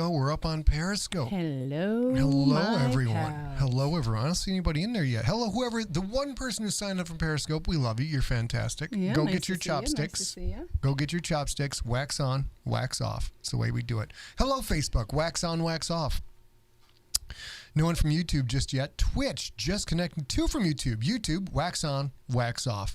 go. We're up on Periscope. Hello, everyone. pals. Hello, everyone. I don't see anybody in there yet. Hello, whoever. The one person who signed up from Periscope, we love you. You're fantastic. Yeah, go nice get your to see you. Nice to chopsticks. see you. Go get your chopsticks. Wax on, wax off. It's the way we do it. Hello, Facebook. Wax on, wax off. No one from YouTube just yet. Twitch, just connecting. 2 from YouTube. YouTube, wax on, wax off.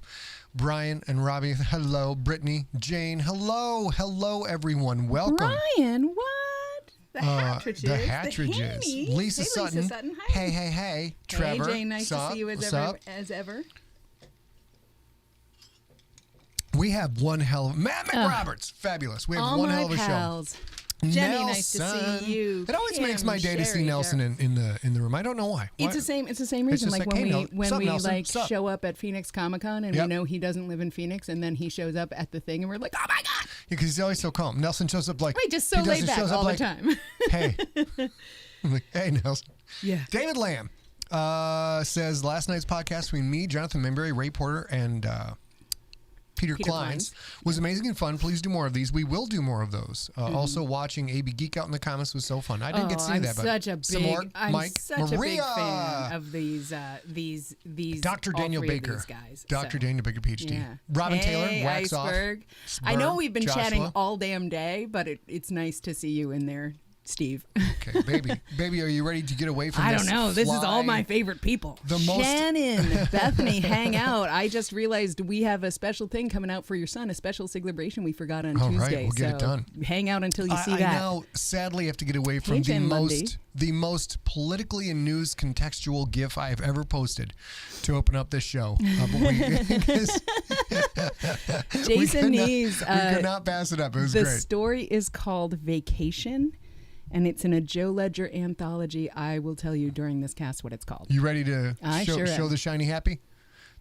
Brian and Robbie, hello. Brittany, Jane, hello. Hello, everyone. Welcome. Brian, what? The Hattridges. The Hattridges. The Lisa hey, Sutton. Lisa Sutton. Hi. Hey. Trevor. Hey, Jane. Nice to see you What's up? as ever. We have one hell of... Matt McRoberts. Fabulous. We have all one my hell of a pals. show. Jenny, Nelson. nice to see you. It always Kim, makes my day to see Sherry, Nelson in the room. I don't know why. It's the same reason. just Like like, when hey, we sup, Nelson? like Sup? show up at Phoenix Comic-Con and Yep. we know he doesn't live in Phoenix, and then he shows up at the thing and we're like, oh my god! Because he's always so calm. Nelson shows up like... Wait, just so laid back all the time. Hey. I'm like, hey, Nelson. Yeah. David Lamb says, last night's podcast between me, Jonathan Membury, Ray Porter, and Peter Kleins was amazing and fun. Please do more of these. We will do more of those. Also, watching AB Geek Out in the comments was so fun. I didn't get to see that, but I'm such a big fan of these Dr. Daniel Baker, guys. Dr. Daniel Baker, PhD. Yeah. Robin Hey, Taylor, wax Iceberg. off. I know we've been Joshua. chatting all damn day, but it's nice to see you in there, Steve. Okay, baby, are you ready to get away from I this? don't know. This is all my favorite people. Shannon, Bethany, hang out. I just realized we have a special thing coming out for your son, a special Siglerbration we forgot on Tuesday. Right, we'll get it done. Hang out until you see that. I now sadly have to get away from the most politically and news contextual GIF I have ever posted to open up this show. Jason Nees. We could not pass it up. It was great. The story is called Vacation, and it's in a Joe Ledger anthology. I will tell you during this cast what it's called. You ready to show the shiny happy?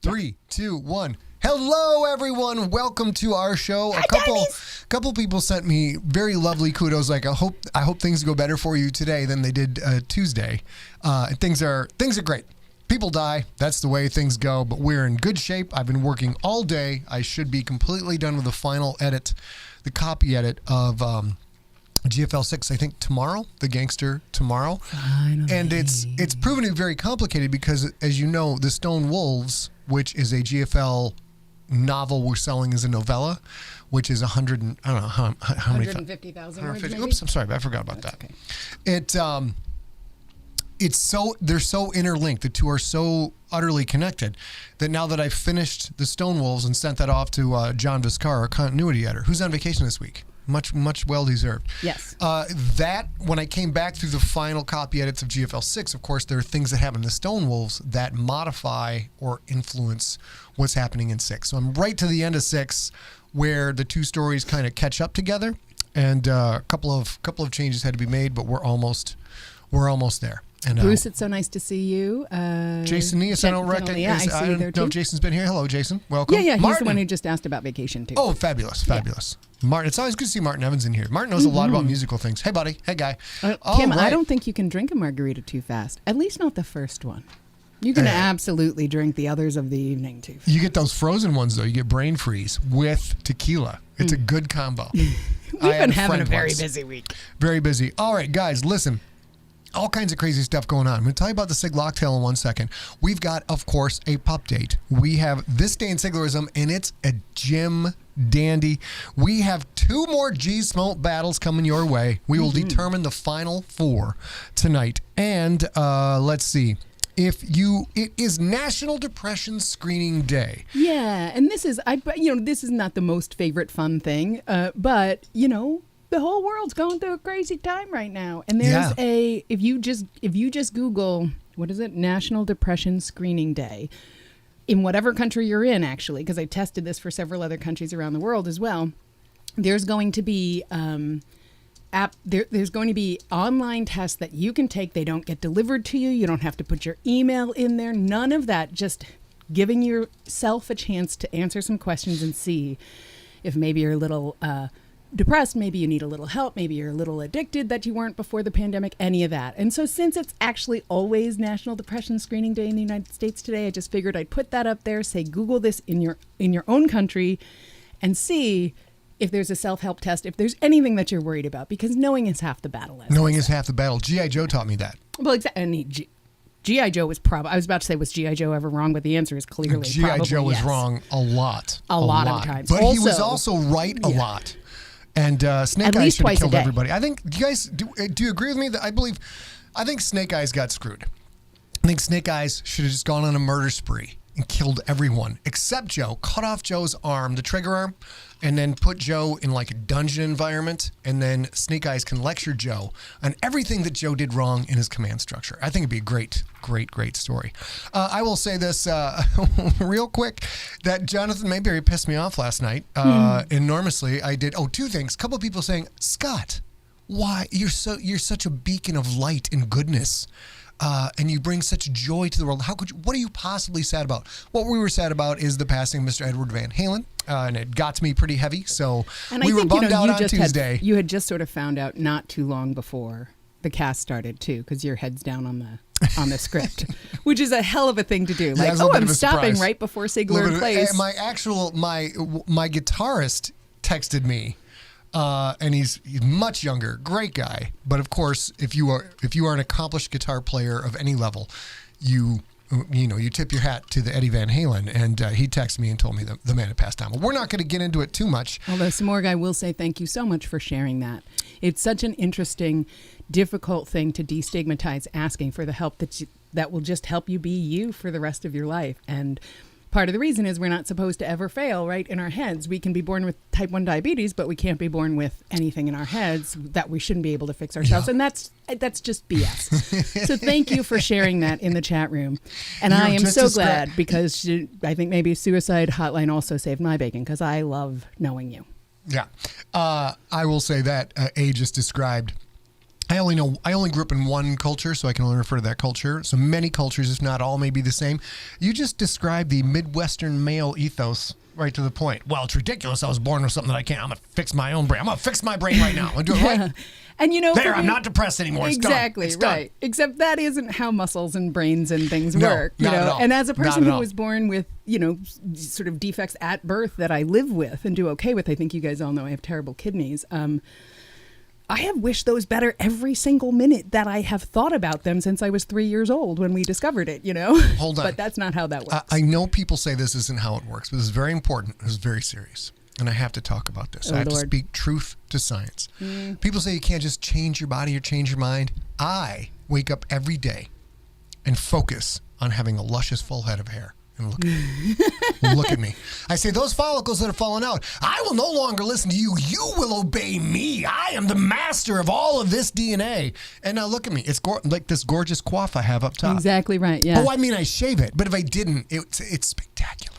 3, 2, 1. Hello, everyone. Welcome to our show. Hi, a couple people sent me very lovely kudos. Like I hope things go better for you today than they did Tuesday. Things are great. People die. That's the way things go. But we're in good shape. I've been working all day. I should be completely done with the final edit, the copy edit of GFL 6, I think tomorrow, the Gangster tomorrow. Finally. And it's proven to be very complicated because, as you know, The Stone Wolves, which is a GFL novel we're selling as a novella, which is 100 and, I don't know how many 150,000 words. Maybe? Oops, I'm sorry, I forgot about that. Okay. They're so interlinked. The two are so utterly connected that now that I've finished The Stone Wolves and sent that off to John Viscar, our continuity editor, who's on vacation this week. Much well deserved. Yes. That when I came back through the final copy edits of GFL 6, of course, there are things that happen in the Stone Wolves that modify or influence what's happening in 6. So I'm right to the end of 6, where the two stories kind of catch up together, and a couple of changes had to be made, but we're almost there. And, Bruce, it's so nice to see you. Jason Nees, I don't recognize. Yeah, I see you there too. No, Jason's been here. Hello, Jason. Welcome. Yeah, Martin. he's the one who just asked about vacation too. Oh, fabulous. Martin, it's always good to see Martin Evans in here. Martin knows a lot about musical things. Hey, buddy. Hey, guy. Kim, right. I don't think you can drink a margarita too fast. At least not the first one. You can absolutely drink the others of the evening too fast. You get those frozen ones, though. You get brain freeze with tequila. It's a good combo. We've been having a very busy week. Very busy. All right, guys, listen. All kinds of crazy stuff going on. I'm going to tell you about the Sig Locktail in 1 second. We've got, of course, a pup date. We have This Day in Siglerism, and it's a Jim dandy. We have 2 more GSMOAT battles coming your way. We will determine the final 4 tonight. And let's see. It is National Depression Screening Day. Yeah, and this is not the most favorite fun thing, but the whole world's going through a crazy time right now. And there's if you just Google, what is it? National Depression Screening Day. In whatever country you're in, actually, because I tested this for several other countries around the world as well, there's going to be there's going to be online tests that you can take. They don't get delivered to you. You don't have to put your email in there. None of that. Just giving yourself a chance to answer some questions and see if maybe you're a little depressed, maybe you need a little help, maybe you're a little addicted that you weren't before the pandemic, any of that. And so since it's actually always National Depression Screening Day in the United States today, I just figured I'd put that up there, say Google this in your own country and see if there's a self-help test, if there's anything that you're worried about, because knowing is half the battle. Knowing is half the battle. G.I. Joe taught me that. Well, exactly. And G.I. Joe was probably, I was about to say, was G.I. Joe ever wrong? But the answer is clearly G.I. Joe was yes. wrong a lot. A lot of times. But he was also right a lot. And Snake Eyes should have killed everybody. I think, do you guys, do you agree with me that I think Snake Eyes got screwed. I think Snake Eyes should have just gone on a murder spree and killed everyone except Joe. Cut off Joe's arm, the trigger arm, and then put Joe in like a dungeon environment, and then Snake Eyes can lecture Joe on everything that Joe did wrong in his command structure. I think it'd be a great, great, great story. I will say this real quick, that Jonathan Mayberry pissed me off last night enormously. I did, two things. A couple of people saying, Scott, why? You're such a beacon of light and goodness. And you bring such joy to the world. How could you? What are you possibly sad about? What we were sad about is the passing of Mr. Edward Van Halen, and it got to me pretty heavy. So we were bummed out on Tuesday. You had just sort of found out not too long before the cast started too, because your head's down on the script, which is a hell of a thing to do. Like, I'm stopping right before SIGLERinPLACE. My guitarist texted me. And he's much younger, great guy. But of course, if you are an accomplished guitar player of any level, you tip your hat to the Eddie Van Halen. And he texted me and told me the man had passed on. But we're not going to get into it too much. Although Samorg, I will say thank you so much for sharing that. It's such an interesting, difficult thing to destigmatize, asking for the help that will just help you be you for the rest of your life. And part of the reason is we're not supposed to ever fail, right, in our heads. We can be born with type 1 diabetes, but we can't be born with anything in our heads that we shouldn't be able to fix ourselves. Yeah. And that's just BS. So thank you for sharing that in the chat room. And I am so glad, because I think maybe Suicide Hotline also saved my bacon, because I love knowing you. Yeah. I will say that A just described. I only grew up in one culture, so I can only refer to that culture. So many cultures, if not all, may be the same. You just described the Midwestern male ethos right to the point. Well, it's ridiculous. I was born with something that I can't. I'm going to fix my own brain. I'm going to fix my brain right now. I'm going to do it right. And I'm not depressed anymore. It's exactly, done. Right. Except that isn't how muscles and brains and things work. Not at all. And as a person who was born with, sort of defects at birth that I live with and do okay with, I think you guys all know I have terrible kidneys. I have wished those better every single minute that I have thought about them since I was 3 years old when we discovered it, Hold on. But that's not how that works. I know people say this isn't how it works, but this is very important. This is very serious. And I have to talk about this. I have to speak truth to science. People say you can't just change your body or change your mind. I wake up every day and focus on having a luscious full head of hair. And look at me. I say, those follicles that have fallen out, I will no longer listen to you. You will obey me. I am the master of all of this DNA. And now look at me. It's like this gorgeous coif I have up top. Exactly right, yeah. Oh, I mean, I shave it. But if I didn't, it's spectacular.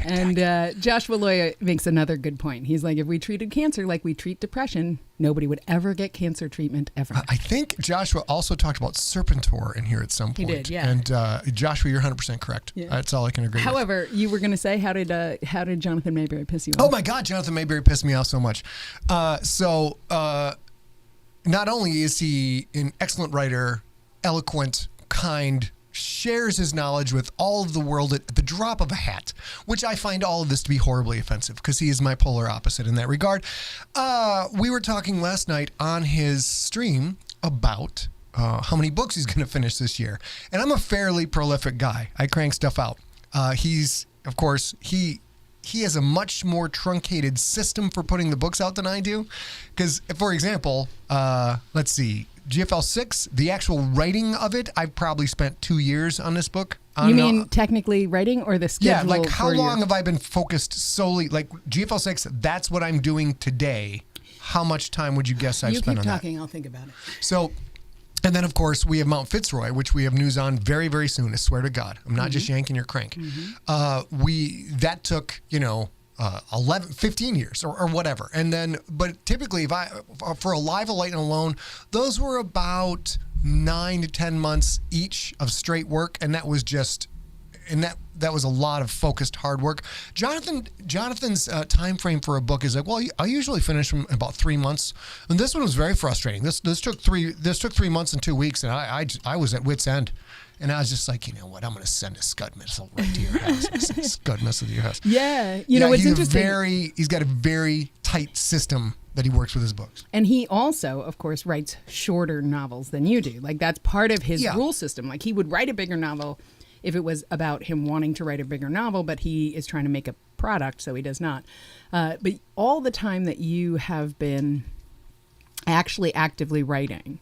And Joshua Loya makes another good point. He's like, if we treated cancer like we treat depression, nobody would ever get cancer treatment ever. I think Joshua also talked about Serpentor in here at some point. He did, yeah. And Joshua, you're 100% correct. Yeah. That's all I can agree with. However, you were going to say, how did Jonathan Mayberry piss you off? Oh my God, Jonathan Mayberry pissed me off so much. So not only is he an excellent writer, eloquent, kind, shares his knowledge with all of the world at the drop of a hat, which I find all of this to be horribly offensive, because he is my polar opposite in that regard. We were talking last night on his stream about how many books he's going to finish this year. And I'm a fairly prolific guy. I crank stuff out. Of course, he has a much more truncated system for putting the books out than I do. Because, for example, let's see, GFL 6, the actual writing of it, I've probably spent 2 years on this book. You mean technically writing, or the schedule? Yeah, like how long have I been focused solely, like GFL 6, that's what I'm doing today. How much time would you guess I've spent on that? You keep talking, I'll think about it. So, and then of course we have Mount Fitzroy, which we have news on very, very soon. I swear to God, I'm not just yanking your crank. That took, 15 years or whatever. And then, but typically for Alive, a Light and Alone, those were about 9 to 10 months each of straight work. And that was that was a lot of focused hard work. Jonathan's time frame for a book is like, well, I usually finish in about 3 months, and this one was very frustrating. This took 3 months and 2 weeks, and I was at wit's end. And I was just like, you know what? I'm going to send a Scud missile right to your house. Send a Scud missile to your house. Yeah. You know, what's interesting. He's got a very tight system that he works with his books. And he also, of course, writes shorter novels than you do. Like, that's part of his rule system. Like, he would write a bigger novel if it was about him wanting to write a bigger novel, but he is trying to make a product, so he does not. But all the time that you have been actually actively writing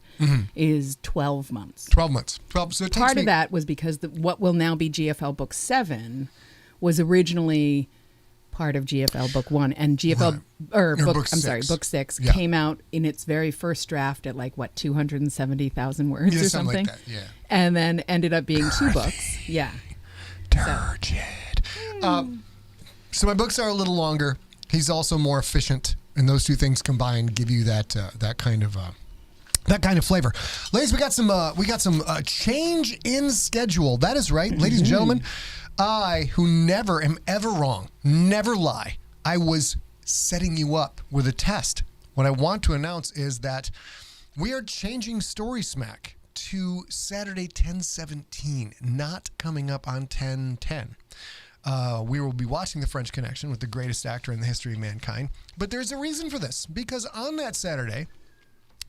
is 12 months. 12 months. So part of that was because what will now be GFL Book 7 was originally part of GFL Book 1, and GFL Book 6 came out in its very first draft at 270,000 words or something. Like that, yeah. And then ended up being 2 books. Yeah. Turgid. So my books are a little longer. He's also more efficient, and those two things combined give you that kind of flavor. Ladies, we got some change in schedule. That is right, ladies and gentlemen. I, who never am ever wrong, never lie, I was setting you up with a test. What I want to announce is that we are changing Story Smack to Saturday 10/17, not coming up on 10/10. We will be watching The French Connection with the greatest actor in the history of mankind. But there's a reason for this, because on that Saturday,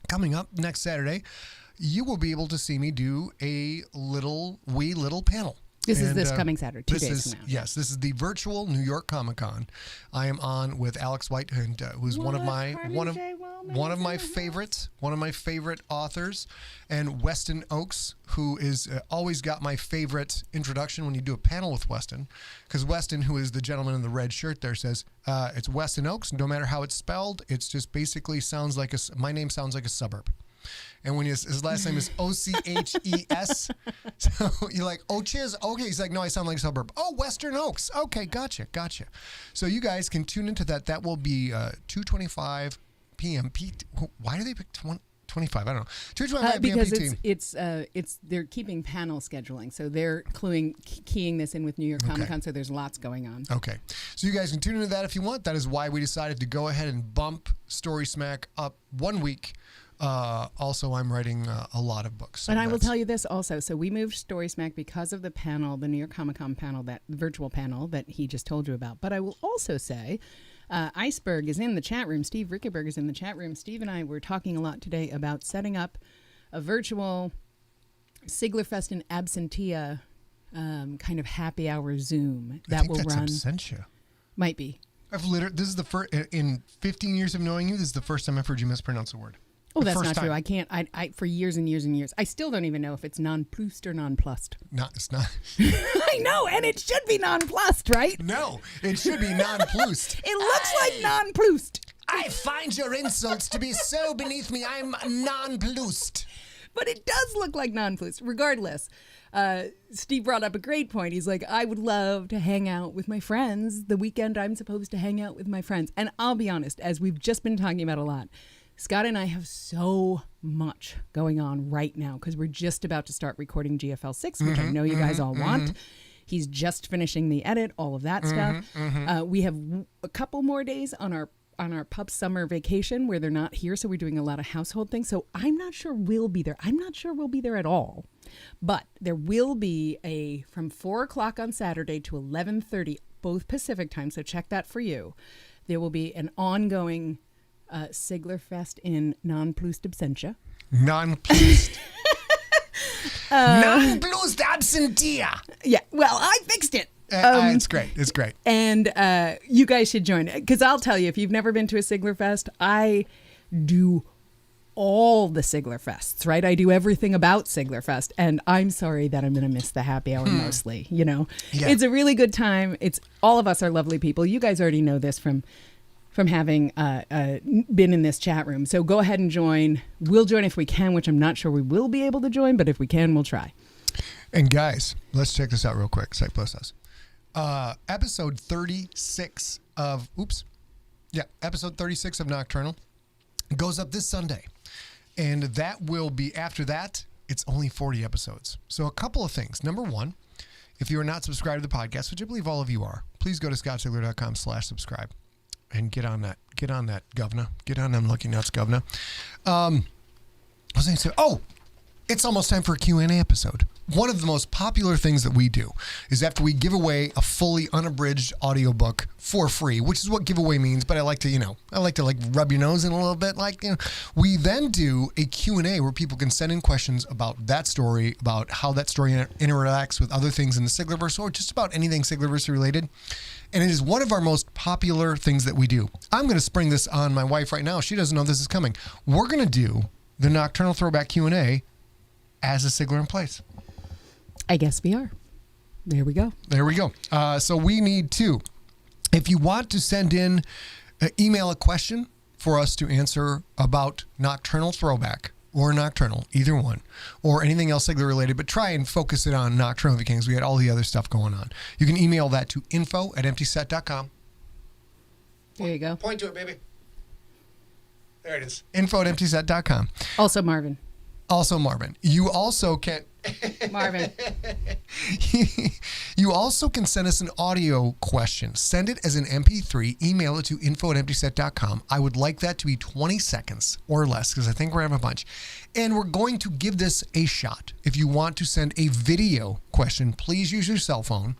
coming up next Saturday, you will be able to see me do a little panel. This is this coming Saturday, 2 days from now. Yes, this is the virtual New York Comic Con. I am on with Alex White, who's one of my favorite authors, and Weston Oakes, who is always got my favorite introduction when you do a panel with Weston, because Weston, who is the gentleman in the red shirt there, says it's Weston Oakes. No matter how it's spelled, it's just basically sounds like my name sounds like a suburb. And when his last name is Oches, so you're like, Oches? Okay. He's like, no, I sound like a suburb. Oh, Western Oaks. Okay, gotcha. So you guys can tune into that. That will be 2:25 p.m. Why do they pick 25? I don't know. 2:25 p.m. Because it's they're keeping panel scheduling, so they're keying this in with New York Comic Con. So there's lots going on. Okay, so you guys can tune into that if you want. That is why we decided to go ahead and bump Story Smack up 1 week. Also, I'm writing a lot of books. So and I will tell you this also. So we moved Story Smack because of the panel, the New York Comic Con panel, that virtual panel that he just told you about. But I will also say, Iceberg is in the chat room. Steve Rickeberg is in the chat room. Steve and I were talking a lot today about setting up a virtual Siglerfest in Absentia kind of happy hour Zoom that will run. Absentia. Might be. This is the first in 15 years of knowing you. This is the first time I've heard you mispronounce a word. Oh, that's not true. I can't. I for years and years and years. I still don't even know if it's nonplussed or nonplussed. No, it's not. I know, and it should be nonplussed, right? No, it should be nonplussed. It looks like nonplussed. I find your insults to be so beneath me. I'm nonplussed. But it does look like nonplussed. Regardless, Steve brought up a great point. He's like, I would love to hang out with my friends the weekend I'm supposed to hang out with my friends. And I'll be honest, as we've just been talking about a lot, Scott and I have so much going on right now because we're just about to start recording GFL 6, which I know you guys all want. He's just finishing the edit, all of that stuff. We have a couple more days on our pup summer vacation where they're not here, so we're doing a lot of household things. So I'm not sure we'll be there. I'm not sure we'll be there at all. But there will be from 4 o'clock on Saturday to 11:30, both Pacific time, so check that for you. There will be an ongoing Siglerfest in nonplussed absentia. Nonplussed. Nonplussed absentia. Yeah, well, I fixed it. It's great. It's great. And you guys should join it. Because I'll tell you, if you've never been to a Siglerfest, I do all the Siglerfests, right? I do everything about Siglerfest. And I'm sorry that I'm going to miss the happy hour mostly, you know. Yeah. It's a really good time. All of us are lovely people. You guys already know this from having been in this chat room. So go ahead and join. We'll join if we can, which I'm not sure we will be able to join, but if we can, we'll try. And guys, let's check this out real quick. Site Plus us. Episode 36 of Nocturnal goes up this Sunday. And that will be, after that, it's only 40 episodes. So a couple of things. Number one, if you are not subscribed to the podcast, which I believe all of you are, please go to scottsigler.com/subscribe. And get on that, governor. Get on them lucky nuts, governor. I was going to say, it's almost time for a Q&A episode. one of the most popular things that we do is after we give away a fully unabridged audiobook for free, which is what giveaway means, but I like to like rub your nose in a little bit. We then do a Q&A where people can send in questions about that story, about how that story interacts with other things in the Siglerverse, or just about anything Siglerverse related. And it is one of our most popular things that we do. I'm going to spring this on my wife right now. She doesn't know this is coming. We're going to do the Nocturnal Throwback Q&A as a Sigler in Place. I guess we are. There we go. There we go. So we need to, if you want to send in, email a question for us to answer about Nocturnal Throwback or Nocturnal, either one, or anything else Sigler related, but try and focus it on Nocturnal if you can, because we had all the other stuff going on. You can email that to info@emptyset.com. There you go. Point to it, baby. There it is. info@emptyset.com. Also Marvin. You also can... Marvin. You also can send us an audio question. Send it as an MP3. Email it to info@emptyset.com. I would like that to be 20 seconds or less, because I think we're having a bunch. And we're going to give this a shot. If you want to send a video question, please use your cell phone.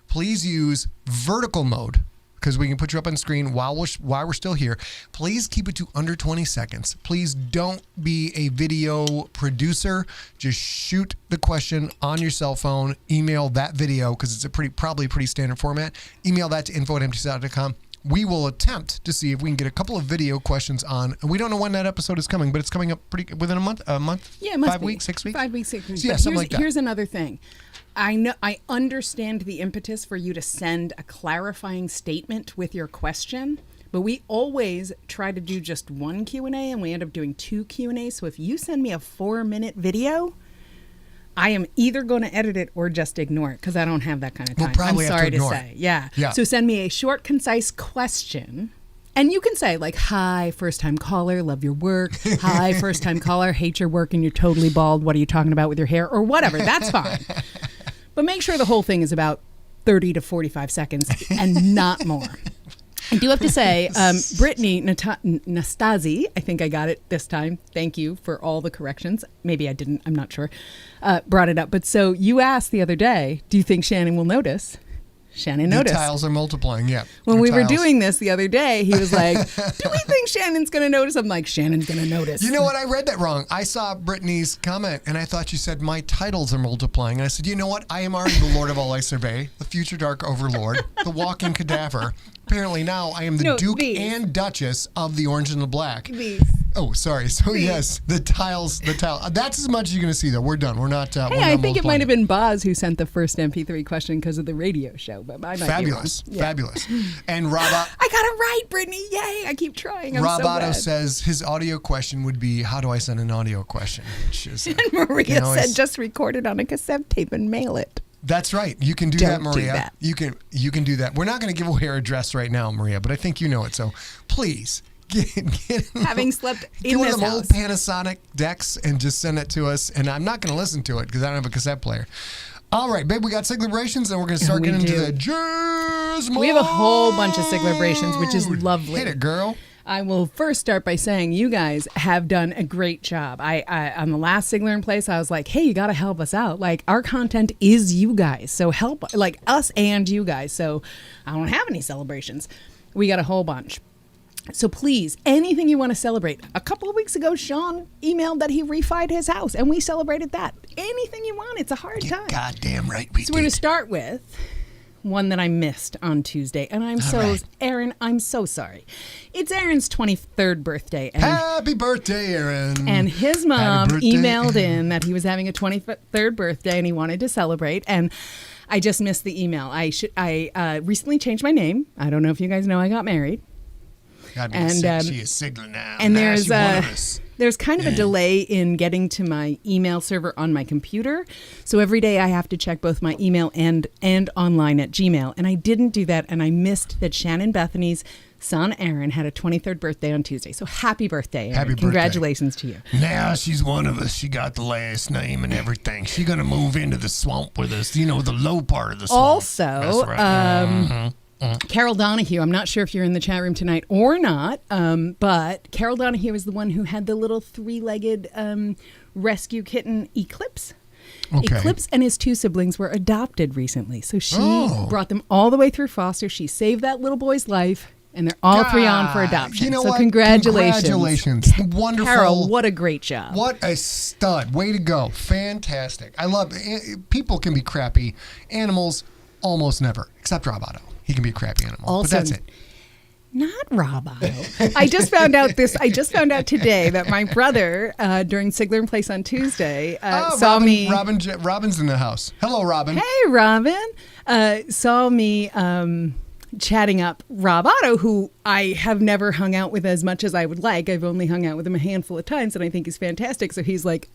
Please use vertical mode, because we can put you up on screen while we're still here. Please keep it to under 20 seconds. Please don't be a video producer. Just shoot the question on your cell phone. Email that video, because it's probably a pretty standard format. Email that to info@emptyset.com. We will attempt to see if we can get a couple of video questions on. We don't know when that episode is coming, but it's coming up within a month. Yeah, it must 5 be. weeks, 6 weeks. 5 weeks, 6 weeks. So, yeah, But something like that. Here's another thing. I understand the impetus for you to send a clarifying statement with your question, but we always try to do just one Q&A, and we end up doing 2 Q&As. So if you send me a 4-minute video, I am either going to edit it or just ignore it, because I don't have that kind of time. I'm sorry to say. Yeah. So send me a short, concise question. And you can say, like, hi, first-time caller, love your work. Hi, first-time caller, hate your work and you're totally bald. What are you talking about with your hair? Or whatever. That's fine. But make sure the whole thing is about 30 to 45 seconds and not more. I do have to say, Brittany Nastasi, I think I got it this time. Thank you for all the corrections. Maybe I didn't. I'm not sure. Brought it up. But so you asked the other day, do you think Shannon will notice? Shannon noticed. The tiles are multiplying, yeah. When we were doing this the other day, he was like, do we think Shannon's going to notice? I'm like, Shannon's going to notice. You know what? I read that wrong. I saw Brittany's comment, and I thought you said, my titles are multiplying. And I said, you know what? I am already the Lord of all I survey, the future dark overlord, the walking cadaver. Apparently now I am the Duke and Duchess of the Orange and the Black. Oh, sorry. So yes, the tile. That's as much as you're going to see, though. We're done. We're not. Hey, I think it might have been Boz who sent the first MP3 question because of the radio show, but I might fabulous, be wrong. fabulous. And Rob, I got it right, Brittany! Yay! I keep trying. Rob Otto says his audio question would be, "How do I send an audio question?" Which is, and Maria said, "Just record it on a cassette tape and mail it." That's right. You can do that, Maria. You can do that. We're not going to give away our address right now, Maria, but I think you know it. So please. Having slept in one this of them house. old Panasonic decks and just send it to us. And I'm not going to listen to it because I don't have a cassette player. All right, babe, we got Siglebrations, and we're going to start getting into the GSMOAT. We have a whole bunch of Siglebrations, which is lovely. Hit it, girl. I will first start by saying you guys have done a great job. I on the last SIGLERinPLACE, I was like, hey, you got to help us out. Like, our content is you guys. So help, like, us and you guys. So I don't have any celebrations. We got a whole bunch. So please, anything you want to celebrate. A couple of weeks ago, Sean emailed that he refied his house, and we celebrated that. Anything you want. It's a hard time. Goddamn right we did. So we're going to start with one that I missed on Tuesday, and Aaron, I'm so sorry. It's Aaron's 23rd birthday. And happy birthday, Aaron. And his mom emailed in that he was having a 23rd birthday, and he wanted to celebrate, and I just missed the email. I recently changed my name. I don't know if you guys know I got married. And she is Sigler now. And there's kind of a delay in getting to my email server on my computer. So every day I have to check both my email and online at Gmail. And I didn't do that, and I missed that Shannon Bethany's son Aaron had a 23rd birthday on Tuesday. So happy birthday, Aaron. Happy Congratulations to you. Now she's one of us. She got the last name and everything. She's going to move into the swamp with us, the low part of the swamp. Also, that's right. Carol Donahue, I'm not sure if you're in the chat room tonight or not, but Carol Donahue is the one who had the little 3-legged rescue kitten Eclipse. Okay. Eclipse and his 2 siblings were adopted recently. So she Oh. brought them all the way through foster. She saved that little boy's life, and they're all 3 on for adoption. You know so what? Congratulations. Congratulations. Wonderful. Carol, what a great job. What a stud. Way to go. Fantastic. I love people can be crappy. Animals, almost never. Except Roboto. He can be a crappy animal. Also, but that's it. Not Roboto. I just found out today that my brother, during SIGLERinPLACE on Tuesday, saw me. Robin's in the house. Hello, Robin. Hey, Robin. Saw me chatting up Roboto, who I have never hung out with as much as I would like. I've only hung out with him a handful of times, and I think he's fantastic. So he's like,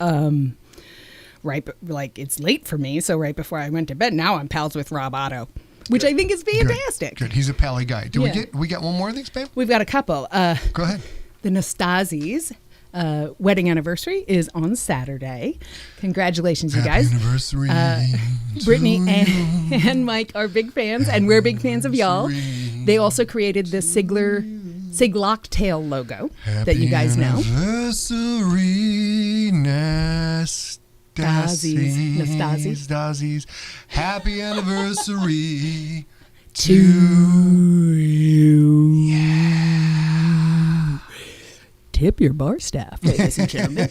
it's late for me. So right before I went to bed, now I'm pals with Roboto. Which I think is fantastic. Good. He's a pally guy. We got one more of these, babe? We've got a couple. Go ahead. The Nastasis wedding anniversary is on Saturday. Congratulations, you guys. Happy anniversary. Brittany and Mike are big fans, and we're big fans of y'all. They also created the Siglocktail logo that you guys know. Anniversary, Nastasies. Happy anniversary to you. Yeah. Tip your bar staff, ladies and gentlemen.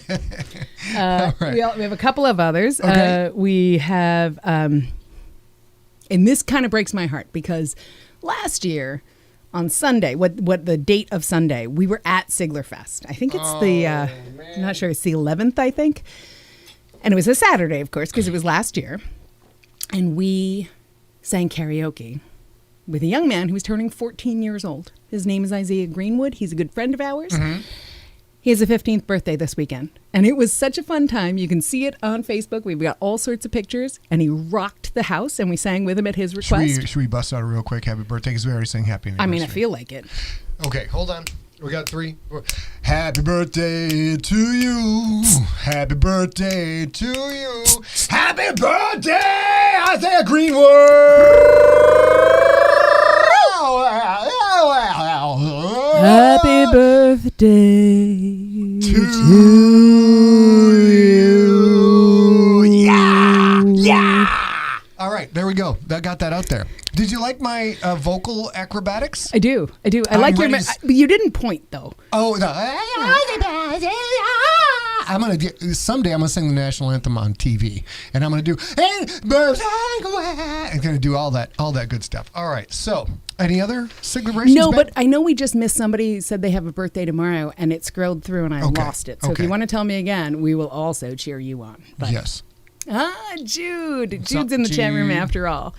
Right. We have a couple of others. Okay. We have, and this kind of breaks my heart because last year on Sunday, what the date of Sunday, we were at Siglerfest. I think it's I'm not sure, it's the 11th, I think. And it was a Saturday, of course, because it was last year. And we sang karaoke with a young man who was turning 14 years old. His name is Isaiah Greenwood. He's a good friend of ours. Mm-hmm. He has a 15th birthday this weekend. And it was such a fun time. You can see it on Facebook. We've got all sorts of pictures. And he rocked the house, and we sang with him at his request. Should we bust out a real quick happy birthday? Because we already sang happy anniversary. I mean, I feel like it. Okay, hold on. We got 3. Happy birthday to you. Happy birthday to you. Happy birthday, Isaiah Greenwood. Happy birthday to you. Yeah. Yeah. All right, there we go. That got that out there. Did you like my vocal acrobatics? I do. I like your. You didn't point though. Oh, I'm gonna someday. I'm gonna sing the national anthem on TV, and I'm gonna do. I'm gonna do all that good stuff. All right. So, any other celebrations? No, but I know we just missed somebody who said they have a birthday tomorrow, and it scrolled through, and I lost it. So if you want to tell me again, we will also cheer you on. But, yes. Jude. Jude's in the chat room after all.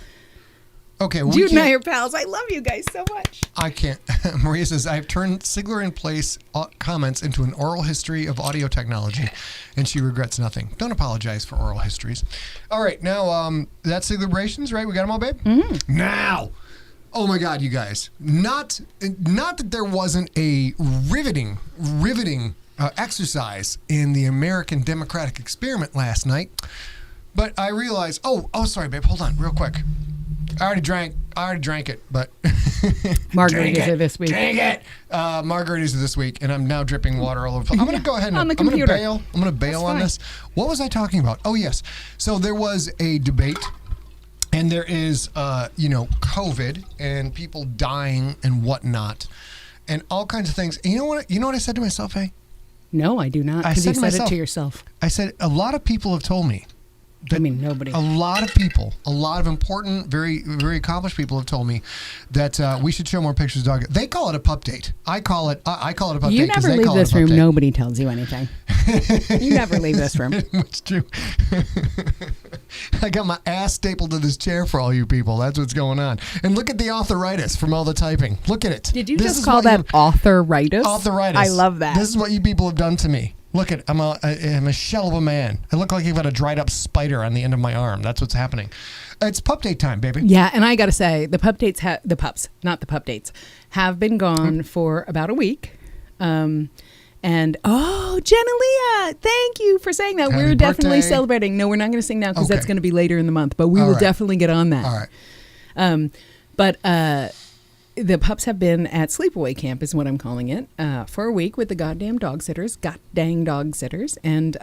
Okay, well, Jude and I are pals. I love you guys so much. I can't. Maria says, I've turned SIGLERinPLACE comments into an oral history of audio technology, and she regrets nothing. Don't apologize for oral histories. All right, now, that's SIGLErations, right? We got them all, babe? Mm-hmm. Now, oh my God, you guys. Not that there wasn't a riveting exercise in the American democratic experiment last night, but I realized, oh, sorry, babe, hold on, real quick. I already drank it, but margaritas are this week. Drink it. Margaritas are this week, and I'm now dripping water all over the place. I'm going to go ahead and on the I'm going to computer. bail on this. What was I talking about? Oh yes. So there was a debate, and there is COVID and people dying and whatnot, and all kinds of things. And you know what? You know what I said to myself, hey? No, I do not. Because you said it to yourself. I said a lot of people have told me. Nobody. A lot of people, a lot of important, very, very accomplished people have told me that we should show more pictures of dog. They call it a pup date. I call it a pup date. You never leave this room. Nobody tells you anything. You never leave this room. It's true. I got my ass stapled to this chair for all you people. That's what's going on. And look at the arthritis from all the typing. Look at it. Did you just call that arthritis? Arthritis. I love that. This is what you people have done to me. Look at, I'm a shell of a man. I look like I've got a dried up spider on the end of my arm. That's what's happening. It's pup date time, baby. Yeah, and I got to say, the pup dates, the pups, not the pup dates, have been gone for about a week. And, Jenna Leah, thank you for saying that. We're definitely celebrating. No, we're not going to sing now because that's going to be later in the month, but we will definitely get on that. All right. The pups have been at sleepaway camp, is what I'm calling it, for a week with the goddamn dog sitters, and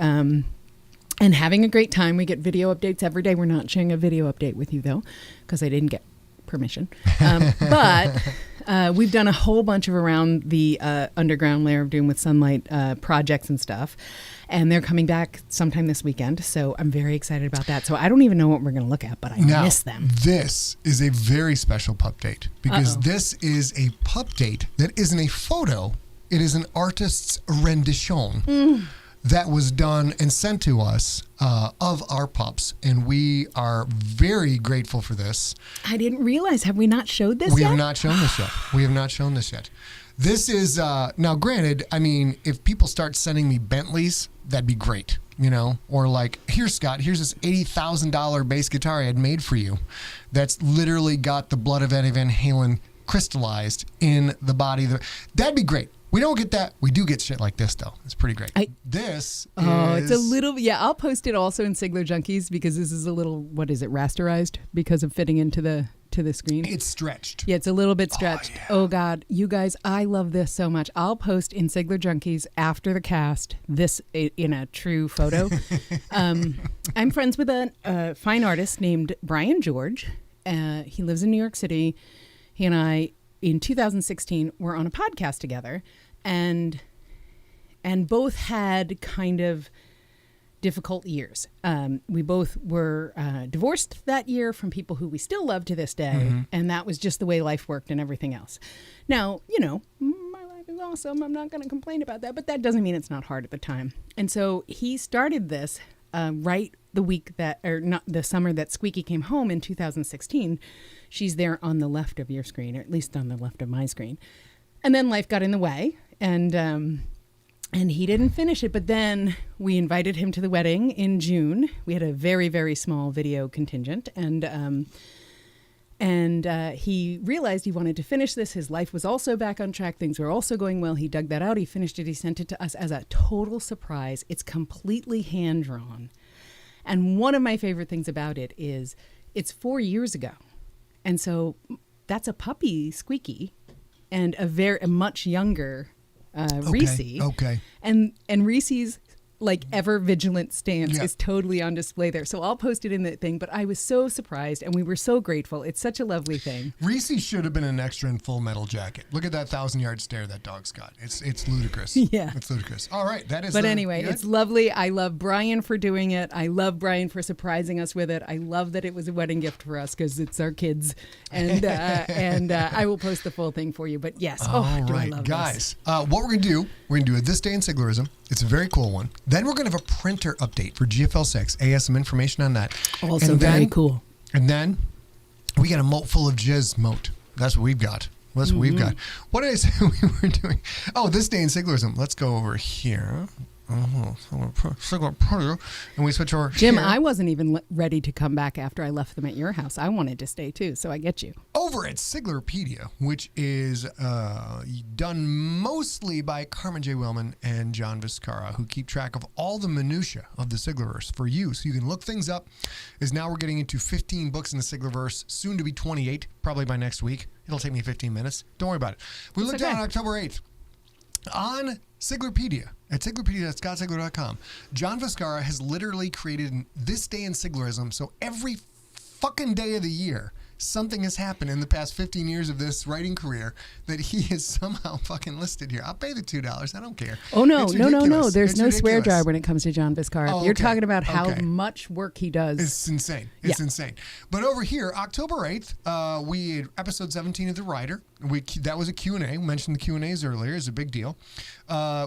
and having a great time. We get video updates every day. We're not sharing a video update with you, though, because I didn't get permission. But we've done a whole bunch of around the underground layer of Doom with Sunlight projects and stuff. And they're coming back sometime this weekend. So I'm very excited about that. So I don't even know what we're going to look at, but I miss them. This is a very special pup date because this is a pup date that isn't a photo. It is an artist's rendition that was done and sent to us of our pups. And we are very grateful for this. I didn't realize. Have we not showed this yet? We have not shown this yet. We have not shown this yet. This is, now granted, I mean, if people start sending me Bentleys, that'd be great, you know? Or like, here, Scott, here's this $80,000 bass guitar I had made for you that's literally got the blood of Eddie Van Halen crystallized in the body. That'd be great. We don't get that. We do get shit like this, though. It's pretty great. It's a little, I'll post it also in Sigler Junkies because this is a little, what is it, rasterized because of fitting into the screen. It's stretched. Yeah, it's a little bit stretched. Yeah. Oh God, you guys, I love this so much. I'll post in Sigler Junkies after the cast this in a true photo. I'm friends with a fine artist named Brian George. He lives in New York City. He and I, in 2016, were on a podcast together, and both had kind of difficult years. We both were divorced that year from people who we still love to this day, and that was just the way life worked and everything else. Now, you know, my life is awesome. I'm not going to complain about that, but that doesn't mean it's not hard at the time. And so he started this right the week that, or not the summer that Squeaky came home in 2016. She's there on the left of your screen, or at least on the left of my screen. And then life got in the way, and he didn't finish it. But then we invited him to the wedding in June. We had a very, very small video contingent, and he realized he wanted to finish this. His life was also back on track. Things were also going well. He dug that out. He finished it. He sent it to us as a total surprise. It's completely hand-drawn. And one of my favorite things about it is it's 4 years ago. And so that's a puppy Squeaky and a much younger Reese. Okay. And Reese's like ever vigilant stance is totally on display there. So I'll post it in the thing, but I was so surprised and we were so grateful. It's such a lovely thing. Reese should have been an extra in Full Metal Jacket. Look at that 1,000-yard stare that dog's got. It's ludicrous. Yeah. It's ludicrous. All right. That is. But anyway, it's lovely. I love Brian for doing it. I love Brian for surprising us with it. I love that it was a wedding gift for us because it's our kids. And I will post the full thing for you. But yes. All do right, I love guys. What we're going to do, we're going to do a This Day in Siglerism. It's a very cool one. Then we're going to have a printer update for GFL6. I have some information on that. Also very cool. And then we got a moat full of GSMOAT. That's what we've got. That's what we've got. What did I say we were doing? Oh, This Day in Siglerism. Let's go over here. And we switch over Jim, here. I wasn't even ready to come back after I left them at your house. I wanted to stay too, so I get you. Over at Siglerpedia, which is done mostly by Carmen J. Wellman and John Viscara, who keep track of all the minutia of the Siglerverse for you, so you can look things up. Is now we're getting into 15 books in the Siglerverse, soon to be 28, probably by next week. It'll take me 15 minutes. Don't worry about it. We looked at it on October 8th. On Siglerpedia, at siglerpedia.scottsigler.com, John Viscara has literally created This Day in Siglerism, so every fucking day of the year, something has happened in the past 15 years of this writing career that he has somehow fucking listed here. I'll pay the $2. I don't care. Oh, no. It's ridiculous. There's It's no ridiculous. swear jar when it comes to John Viscara. Oh, You're okay. talking about how Okay. much work he does. It's insane. It's insane. But over here, October 8th, we had episode 17 of The Rider. That was a Q&A. We mentioned the Q&As earlier. It's a big deal.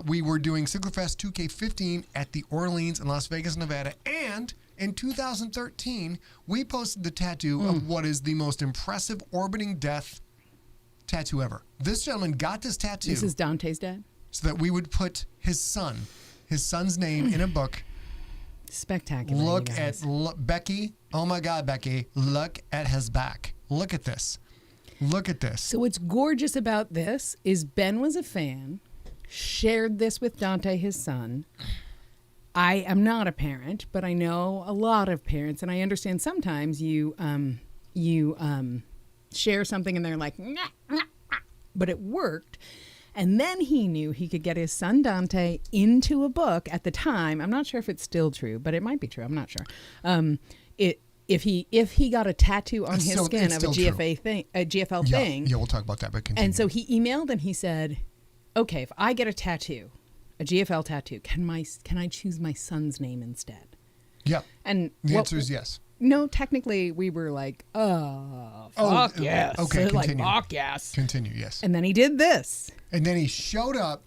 We were doing Siglerfest 2K15 at the Orleans in Las Vegas, Nevada. And in 2013, we posted the tattoo of what is the most impressive orbiting death tattoo ever. This gentleman got this tattoo. This is Dante's dad? So that we would put his son's name in a book. Spectacular. Look at Becky. Oh my God, Becky. Look at his back. Look at this. Look at this. So what's gorgeous about this is Ben was a fan, shared this with Dante, his son. I am not a parent, but I know a lot of parents, and I understand sometimes you share something and they're like, nah, nah, nah. But it worked. And then he knew he could get his son Dante into a book at the time. I'm not sure if it's still true, but it might be true. I'm not sure. If he got a tattoo on his skin of a GFL thing. Yeah, we'll talk about that, but continue. And so he emailed and he said, okay, if I get a tattoo, a GFL tattoo, can I choose my son's name instead? Yeah. And the answer is yes. No, technically we were like, fuck yes. Okay, so continue. Like, fuck yes. Continue, yes. And then he did this. And then he showed up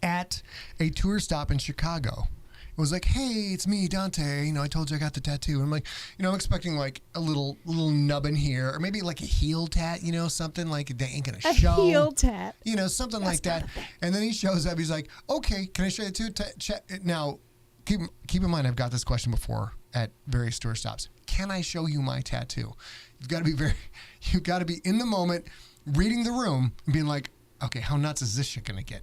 at a tour stop in Chicago. It was like, hey, it's me, Dante. I told you I got the tattoo. And I'm like, I'm expecting like a little nubbin here, or maybe like a heel tat, something like they ain't gonna show. A heel tat. Something like that. And then he shows up. He's like, okay, can I show you too? Now, keep in mind, I've got this question before at various tour stops. Can I show you my tattoo? You've got to be in the moment, reading the room, and being like, okay, how nuts is this shit gonna get?